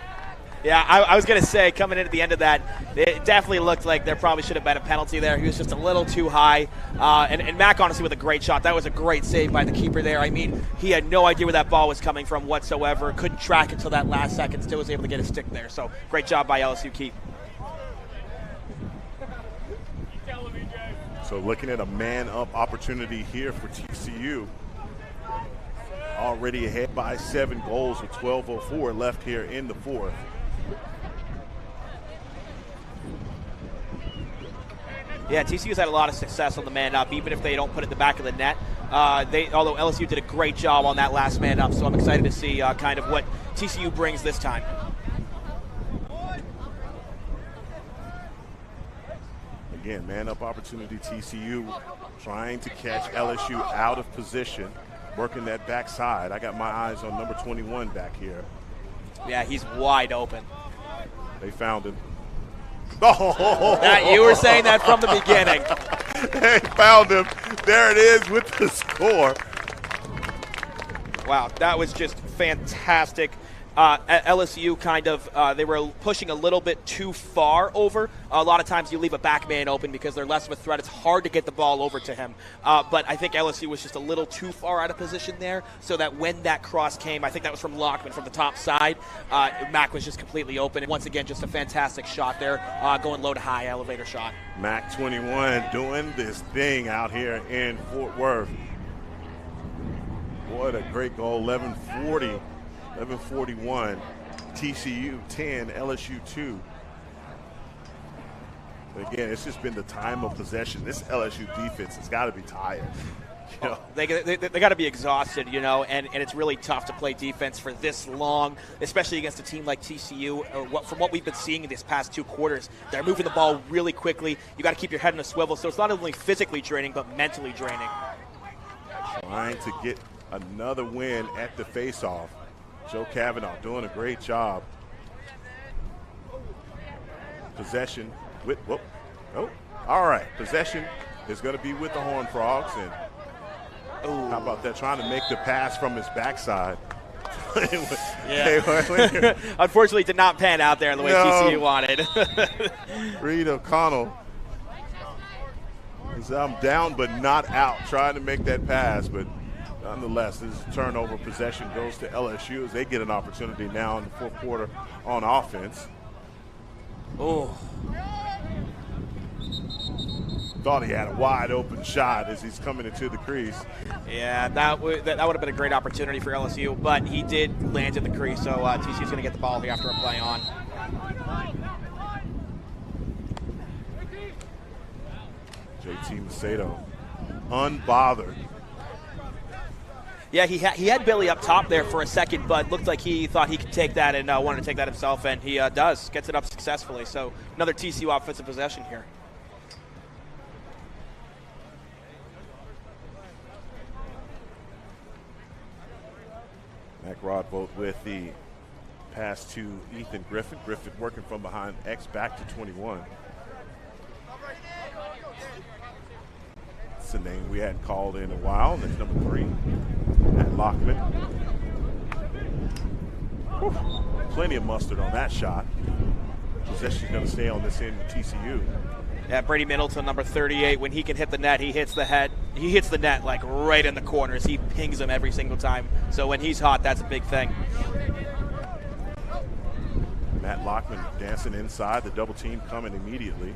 Yeah, I was going to say, coming in at the end of that, it definitely looked like there probably should have been a penalty there. He was just a little too high. And Mac, honestly, with a great shot. That was a great save by the keeper there. I mean, he had no idea where that ball was coming from whatsoever. Couldn't track it until that last second. Still was able to get a stick there. So, great job by LSU keep. So, looking at a man-up opportunity here for TCU. Already ahead by 7 goals with 12:04 left here in the fourth. Yeah, TCU's had a lot of success on the man up, even if they don't put it in the back of the net. Although LSU did a great job on that last man up, so I'm excited to see kind of what TCU brings this time. Again, man up opportunity. TCU trying to catch LSU out of position, working that backside. I got my eyes on number 21 back here. Yeah, he's wide open. They found him. Oh! You were saying that from the beginning. They found him. There it is with the score. Wow, that was just fantastic At LSU kind of, they were pushing a little bit too far over. A lot of times you leave a back man open because they're less of a threat. It's hard to get the ball over to him. But I think LSU was just a little too far out of position there, so that when that cross came, I think that was from Lockman from the top side, Mac was just completely open. And once again, just a fantastic shot there, going low to high, elevator shot. Mac 21 doing this thing out here in Fort Worth. What a great goal, 11:41, TCU 10, LSU 2. But again, it's just been the time of possession. This LSU defense has got to be tired. You know? They got to be exhausted, you know, and it's really tough to play defense for this long, especially against a team like TCU. From what we've been seeing in these past 2 quarters, they're moving the ball really quickly. You got to keep your head in a swivel, so it's not only physically draining, but mentally draining. Trying to get another win at the face-off. Joe Cavanaugh doing a great job. Possession with, all right. Possession is going to be with the Horned Frogs. And how about that? Trying to make the pass from his backside. Yeah. Unfortunately, did not pan out there the way TCU wanted. Reed O'Connell is down but not out, trying to make that pass, but nonetheless, this turnover possession goes to LSU as they get an opportunity now in the fourth quarter on offense. Oh. Thought he had a wide open shot as he's coming into the crease. Yeah, that would have been a great opportunity for LSU, but he did land in the crease, so TCU's going to get the ball here after a play on. JT Macedo, unbothered. Yeah, he had Billy up top there for a second, but looked like he thought he could take that and wanted to take that himself, and he does. Gets it up successfully. So another TCU offensive possession here. Mac Rodvolt with the pass to Ethan Griffin. Griffin working from behind X back to 21. It's a name we hadn't called in a while. That's number 3. Matt Lockman. Whew. Plenty of mustard on that shot. Possession's going to stay on this end with TCU. Yeah, Brady Middleton, number 38. When he can hit the net, he hits the head. He hits the net like right in the corners. He pings them every single time. So when he's hot, that's a big thing. Matt Lockman dancing inside. The double team coming immediately.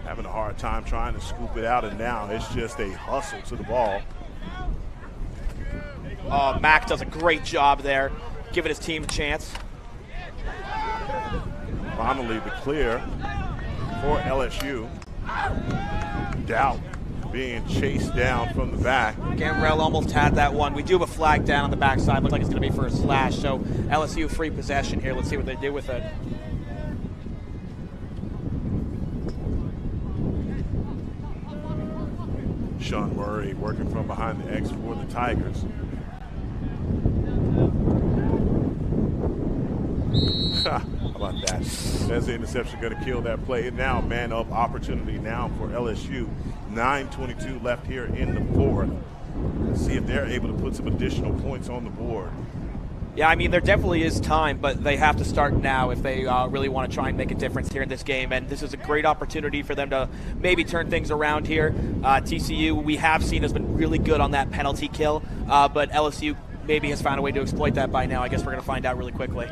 Having a hard time trying to scoop it out, and now it's just a hustle to the ball. Mac does a great job there, giving his team a chance. Finally, the clear for LSU. Doubt being chased down from the back. Gambrell almost had that one. We do have a flag down on the backside. Looks like it's going to be for a slash. So LSU free possession here. Let's see what they do with it. Sean Murray working from behind the X for the Tigers. How about that? That's the interception going to kill that play. And now man up opportunity now for LSU. 9:22 left here in the fourth. Let's see if they're able to put some additional points on the board. Yeah, I mean, there definitely is time, but they have to start now if they really want to try and make a difference here in this game. And this is a great opportunity for them to maybe turn things around here. TCU, we have seen, has been really good on that penalty kill, but LSU maybe has found a way to exploit that by now. I guess we're going to find out really quickly.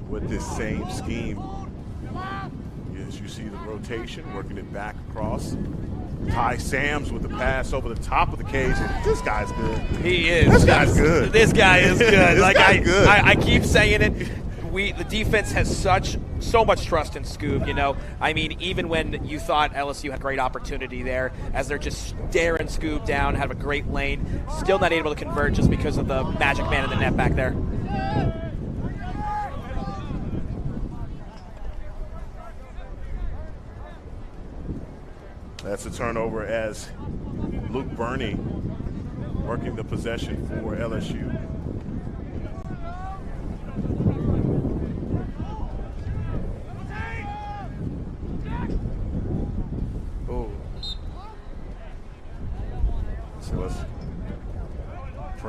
With this same scheme, as you see the rotation, working it back across. Ty Sams with the pass over the top of the cage. This guy's good. He is. This guy's good. This guy is good. This guy's good. I keep saying it. The defense has so much trust in Scoob, you know. I mean, even when you thought LSU had great opportunity there, as they're just staring Scoob down, have a great lane, still not able to convert just because of the magic man in the net back there. That's a turnover as Luke Burney working the possession for LSU. Oh,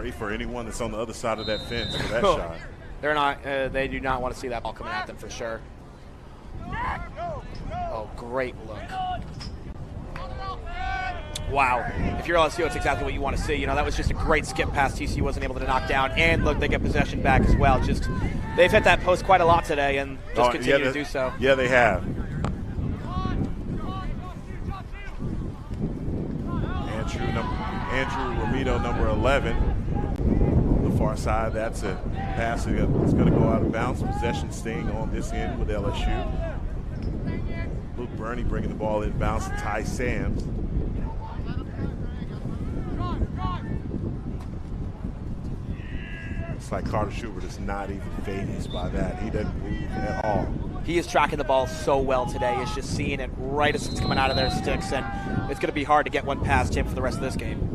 Pray for anyone that's on the other side of that fence for that shot. They're not. They do not want to see that ball coming at them for sure. Oh, great look. Wow. If you're LSU, it's exactly what you want to see. You know, that was just a great skip pass TCU wasn't able to knock down. And look, they get possession back as well. Just they've hit that post quite a lot today and just continue to do so. Yeah, they have. Andrew Romito, number 11. The far side, that's a pass that's going to go out of bounds. Possession staying on this end with LSU. Luke Burney bringing the ball in bounds to Ty Sams. It's like Carter Schubert is not even fazed by that. He doesn't move at all. He is tracking the ball so well today. It's just seeing it right as it's coming out of their sticks, and it's going to be hard to get one past him for the rest of this game.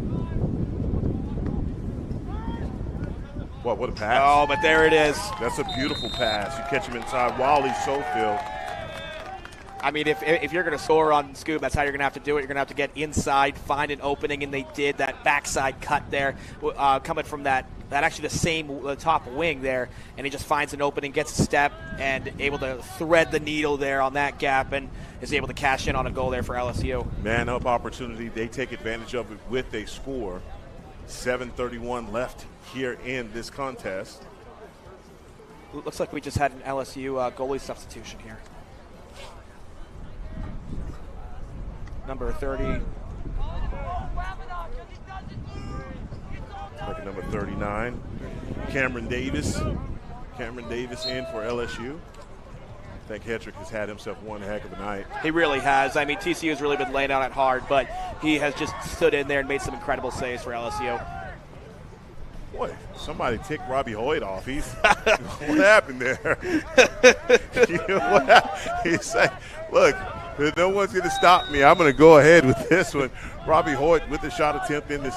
What a pass. Oh, but there it is. That's a beautiful pass. You catch him inside. Wally Sofield. I mean, if you're going to score on Scoob, that's how you're going to have to do it. You're going to have to get inside, find an opening, and they did that backside cut there, coming from that actually the top wing there, and he just finds an opening, gets a step, and able to thread the needle there on that gap, and is able to cash in on a goal there for LSU. Man up opportunity. They take advantage of it with a score. 7:31 left here in this contest. Looks like we just had an LSU goalie substitution here. Number 30. Like number 39. Cameron Davis. Cameron Davis in for LSU. I think Hedrick has had himself one heck of a night. He really has. I mean, TCU has really been laying out it hard, but he has just stood in there and made some incredible saves for LSU. Boy, somebody ticked Robbie Hoyt off. What happened there? He's like, look, no one's going to stop me. I'm going to go ahead with this one. Robbie Hoyt with the shot attempt in this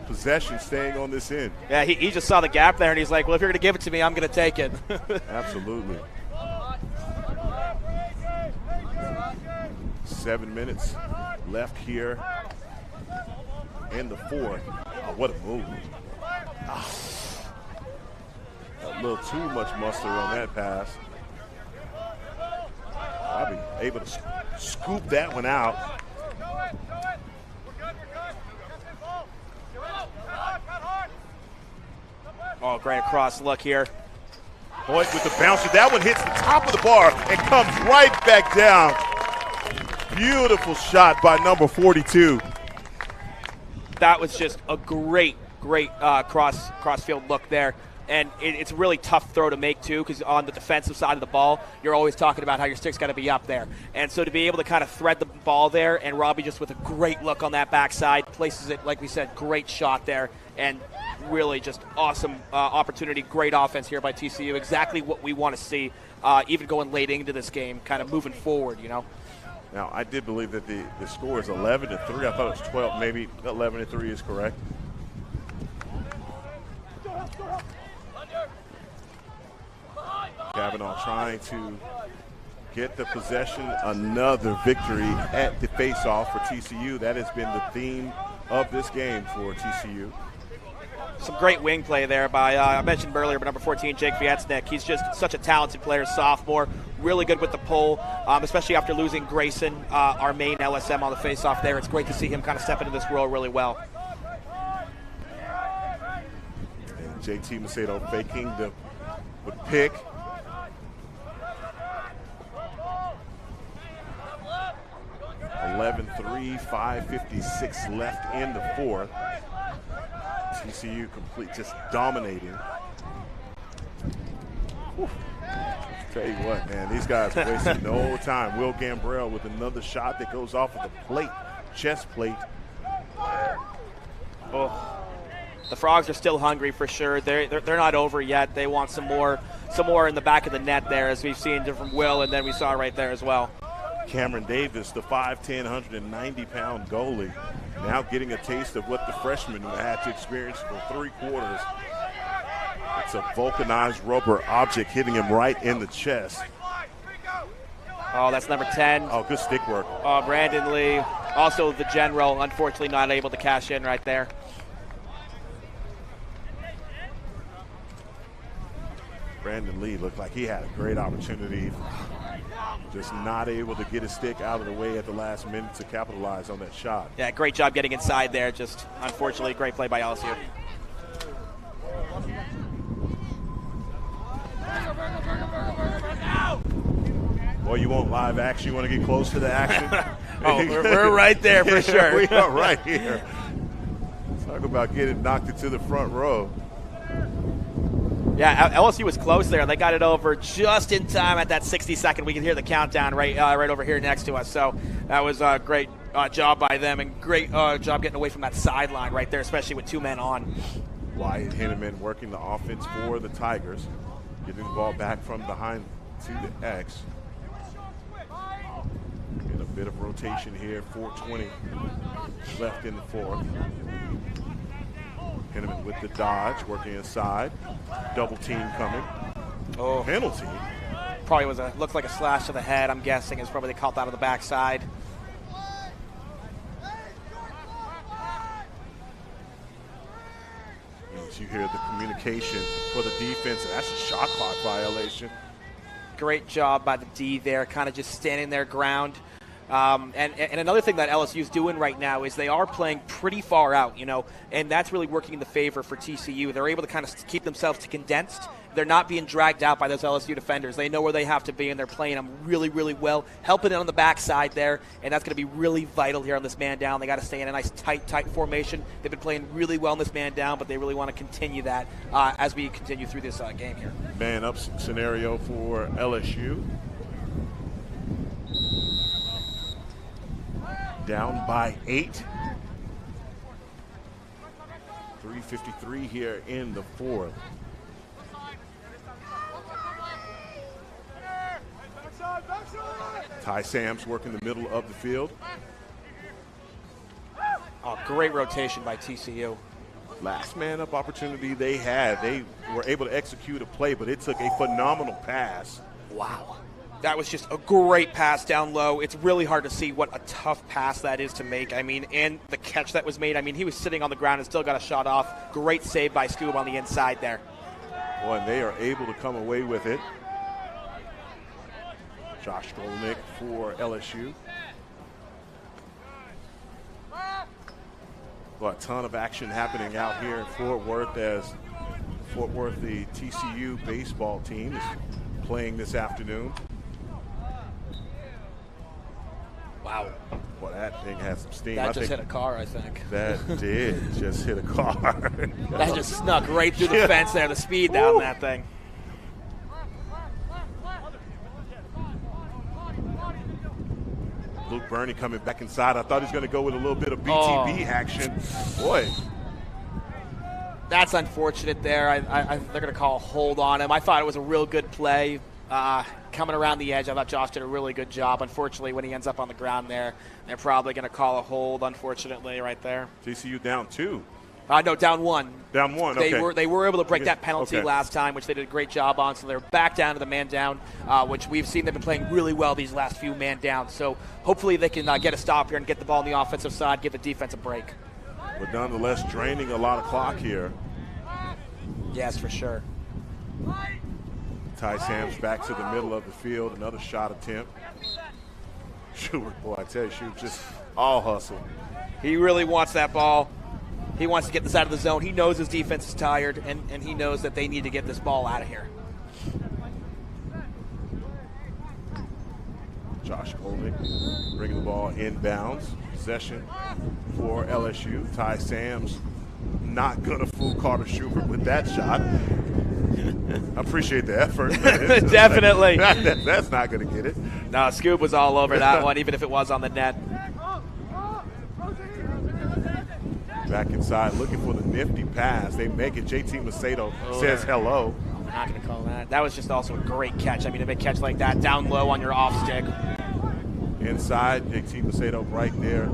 possession, staying on this end. Yeah, he just saw the gap there, and he's like, well, if you're going to give it to me, I'm going to take it. Absolutely. 7 minutes left here in the fourth. Oh, what a move. A little too much mustard on that pass. Robbie able to scoop that one out. Oh, great across look here. Hoyt with the bouncer. That one hits the top of the bar and comes right back down. Beautiful shot by number 42. That was just a great cross-field look there. And it's a really tough throw to make, too, because on the defensive side of the ball, you're always talking about how your stick's got to be up there. And so to be able to kind of thread the ball there, and Robbie just with a great look on that backside, places it, like we said, great shot there, and really just awesome opportunity, great offense here by TCU, exactly what we want to see, even going late into this game, kind of moving forward, you know. Now, I did believe that the score is 11-3. I thought it was 12, maybe 11-3 is correct. Kavanaugh trying to get the possession, another victory at the face-off for TCU. That has been the theme of this game for TCU. Some great wing play there by, I mentioned earlier, but number 14, Jake Vietznik. He's just such a talented player, sophomore, really good with the pull, especially after losing Grayson, our main LSM on the face-off there. It's great to see him kind of step into this role really well. And JT Macedo faking the pick. (11-3), 5:56 left in the fourth. TCU complete, just dominating. Whew. Tell you what, man, these guys wasting no time. Will Gambrell with another shot that goes off of the plate, chest plate. Oh, the Frogs are still hungry for sure. They're not over yet. They want some more in the back of the net there, as we've seen from Will, and then we saw right there as well. Cameron Davis, the 5'10", 190-pound goalie, now getting a taste of what the freshman had to experience for 3 quarters. It's a vulcanized rubber object hitting him right in the chest. Oh, that's number 10. Oh, good stick work. Brandon Lee, also the general, unfortunately not able to cash in right there. Brandon Lee looked like he had a great opportunity. Just not able to get his stick out of the way at the last minute to capitalize on that shot. Yeah, great job getting inside there. Just unfortunately, great play by LSU. Boy, you want live action? You want to get close to the action? Oh, we're right there for sure. We are right here. Talk about getting knocked into the front row. Yeah, LSU was close there. They got it over just in time at that 60-second. We can hear the countdown right over here next to us. So that was a great job by them, and great job getting away from that sideline right there, especially with 2 men on. Wyatt Henneman working the offense for the Tigers. Getting the ball back from behind to the X. And a bit of rotation here, 4:20 left in the fourth. Henneman with the dodge, working inside. Double team coming. Oh, penalty. Probably looked like a slash to the head. I'm guessing is probably caught out of the backside. As you hear the communication for the defense, that's a shot clock violation. Great job by the D there, kind of just standing their ground. And another thing that LSU is doing right now is they are playing pretty far out, and that's really working in the favor for TCU. They're able to kind of keep themselves to condensed. They're not being dragged out by those LSU defenders. They know where they have to be, and they're playing them really, really well, helping it on the backside there, and that's going to be really vital here on this man down. They got to stay in a nice tight formation. They've been playing really well in this man down, but they really want to continue that as we continue through this game here. Man up scenario for LSU. Down by 8. 3:53 here in the fourth. Ty Sam's working the middle of the field. Oh, great rotation by TCU. Last man up opportunity they had. They were able to execute a play, but it took a phenomenal pass. Wow. That was just a great pass down low. It's really hard to see what a tough pass that is to make. I mean, and the catch that was made. I mean, he was sitting on the ground and still got a shot off. Great save by Scoob on the inside there. Boy, and they are able to come away with it. Josh Skolnick for LSU. Well, a ton of action happening out here in Fort Worth as Fort Worth, the TCU baseball team, is playing this afternoon. Wow. Well, that thing has some steam. That just hit a car, I think. That did just hit a car. That just snuck right through the fence there, the speed down that thing. Luke Burney coming back inside. I thought he was going to go with a little bit of BTB action. Boy. That's unfortunate there. They're going to call a hold on him. I thought it was a real good play. Coming around the edge, I thought Josh did a really good job. Unfortunately, when he ends up on the ground there, they're probably going to call a hold, unfortunately, right there. TCU down 2. No, down 1. Down 1, okay. They were able to break that penalty last time, which they did a great job on. So they're back down to the man down, which we've seen they've been playing really well these last few man downs. So hopefully they can get a stop here and get the ball on the offensive side, give the defense a break. But nonetheless, draining a lot of clock here. Yes, for sure. Ty Sam's back to the middle of the field. Another shot attempt. Schubert, boy, I tell you, Schubert just all hustle. He really wants that ball. He wants to get this out of the zone. He knows his defense is tired, and he knows that they need to get this ball out of here. Josh Kolnick bringing the ball inbounds. Possession for LSU. Ty Sam's not going to fool Carter Schubert with that shot. I appreciate the effort. Definitely. That's not going to get it. No, Scoob was all over that one, even if it was on the net. Back inside, looking for the nifty pass. They make it. JT Macedo says hello. I'm not going to call that. That was just also a great catch. I mean, a big catch like that down low on your off stick. Inside, JT Macedo right there.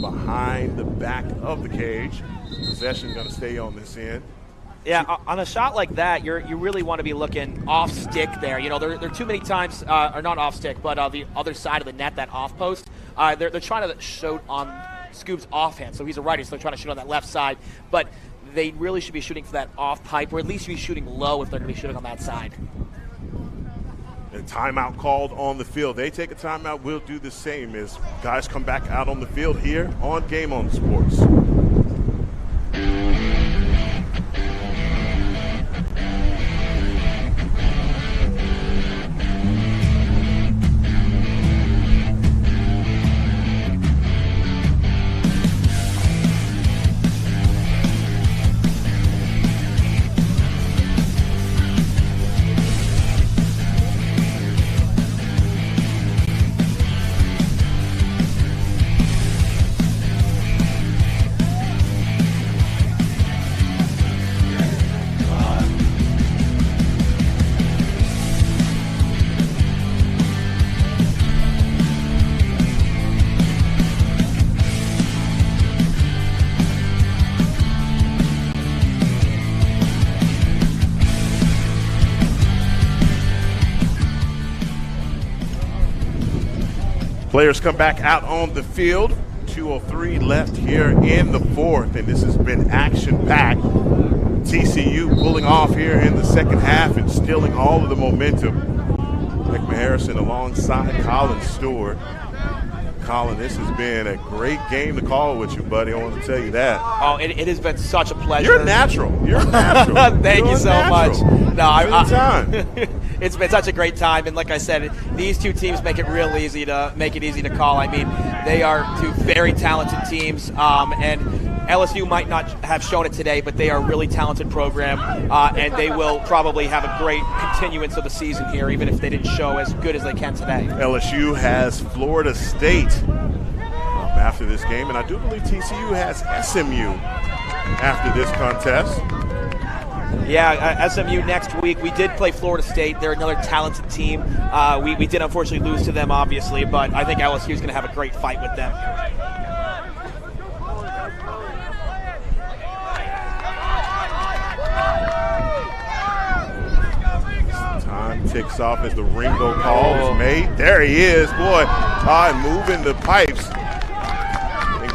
Behind the back of the cage. Possession going to stay on this end. Yeah, on a shot like that, you really want to be looking off stick there. There are too many times, or not off stick, but the other side of the net, that off post. They're trying to shoot on Scoob's offhand, so he's a righty, so they're trying to shoot on that left side. But they really should be shooting for that off pipe, or at least be shooting low if they're going to be shooting on that side. And timeout called on the field. They take a timeout. We'll do the same as guys come back out on the field here on Game On Sports. Players come back out on the field. 2:03 left here in the fourth, and this has been action-packed. TCU pulling off here in the second half and stealing all of the momentum. Ekman Harrison alongside Colin Stewart. Colin, this has been a great game to call with you, buddy. I want to tell you that. Oh, it has been such a pleasure. You're natural. You're natural. Thank you so much. No, It's it's been such a great time, and like I said, these two teams make it easy to call. I mean, they are two very talented teams, and LSU might not have shown it today, but they are a really talented program, and they will probably have a great continuance of the season here, even if they didn't show as good as they can today. LSU has Florida State after this game, and I do believe TCU has SMU after this contest. Yeah, SMU next week. We did play Florida State. They're another talented team. We did unfortunately lose to them, obviously, but I think LSU is going to have a great fight with them. Time ticks off as the Ringo call is made. There he is, boy. Moving the pipes.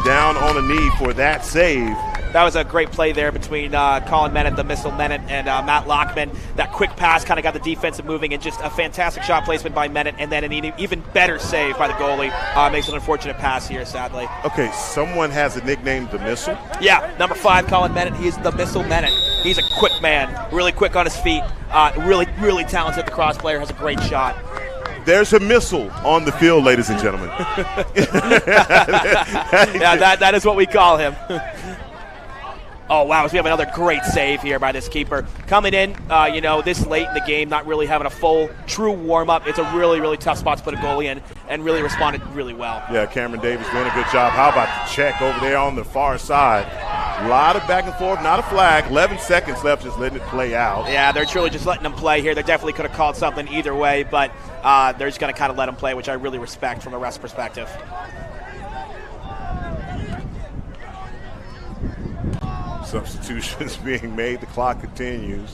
Down on a knee for that save. That was a great play there between Colin Mennett, the missile Mennett, and Matt Lockman. That quick pass kind of got the defensive moving, and just a fantastic shot placement by Mennett, and then an even better save by the goalie. Makes an unfortunate pass here, sadly. Okay, someone has a nickname, the Missile? Yeah, number 5, Colin Mennett. He's the missile Mennett. He's a quick man, really quick on his feet, really talented lacrosse player, has a great shot. There's a missile on the field, ladies and gentlemen. Yeah, that is what we call him. Oh, wow, so we have another great save here by this keeper. Coming in, this late in the game, not really having a full, true warm-up. It's a really tough spot to put a goalie in, and really responded really well. Yeah, Cameron Davis doing a good job. How about the check over there on the far side? A lot of back and forth, not a flag. 11 seconds left, just letting it play out. Yeah, they're truly just letting them play here. They definitely could have called something either way, but they're just going to kind of let them play, which I really respect from the ref's perspective. Substitutions being made. The clock continues.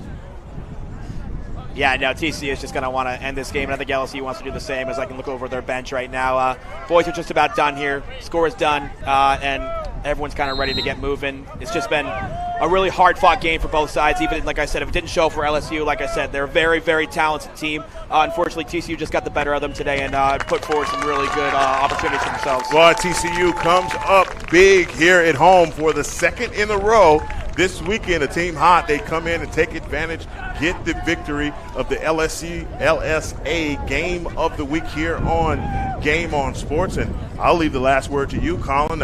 Yeah, no, TCU is just going to want to end this game, and I think LSU wants to do the same, as I can look over their bench right now. Boys are just about done here. Score is done, and everyone's kind of ready to get moving. It's just been a really hard-fought game for both sides. Even, like I said, if it didn't show for LSU, like I said, they're a very talented team. Unfortunately, TCU just got the better of them today and put forward some really good opportunities for themselves. Well, TCU comes up big here at home for the second in a row. This weekend, a team hot, they come in and take advantage, get the victory of the LSA Game of the Week here on Game On Sports. And I'll leave the last word to you, Colin.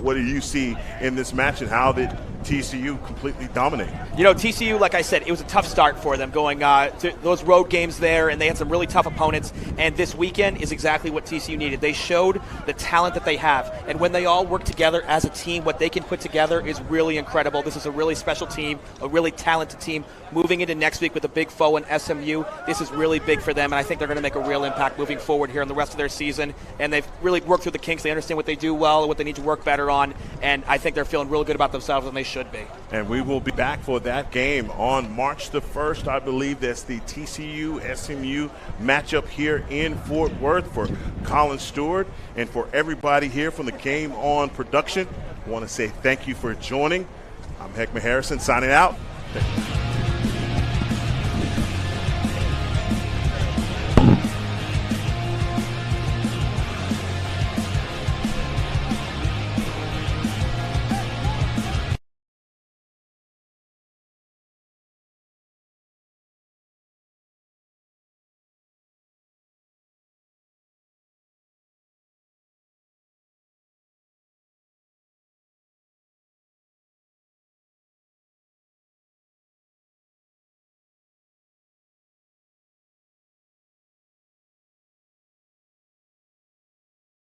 What do you see in this match, and how did TCU completely dominate? TCU, like I said, it was a tough start for them going to those road games there, and they had some really tough opponents, and this weekend is exactly what TCU needed. They showed the talent that they have, and when they all work together as a team, what they can put together is really incredible. This is a really special team, a really talented team. Moving into next week with a big foe in SMU, this is really big for them, and I think they're going to make a real impact moving forward here in the rest of their season, and they've really worked through the kinks. They understand what they do well and what they need to work better on, and I think they're feeling real good about themselves, and they should be. And we will be back for that game on March the 1st. I believe that's the TCU-SMU matchup here in Fort Worth. For Colin Stewart and for everybody here from the Game On production, I want to say thank you for joining. I'm Heckman Harrison signing out.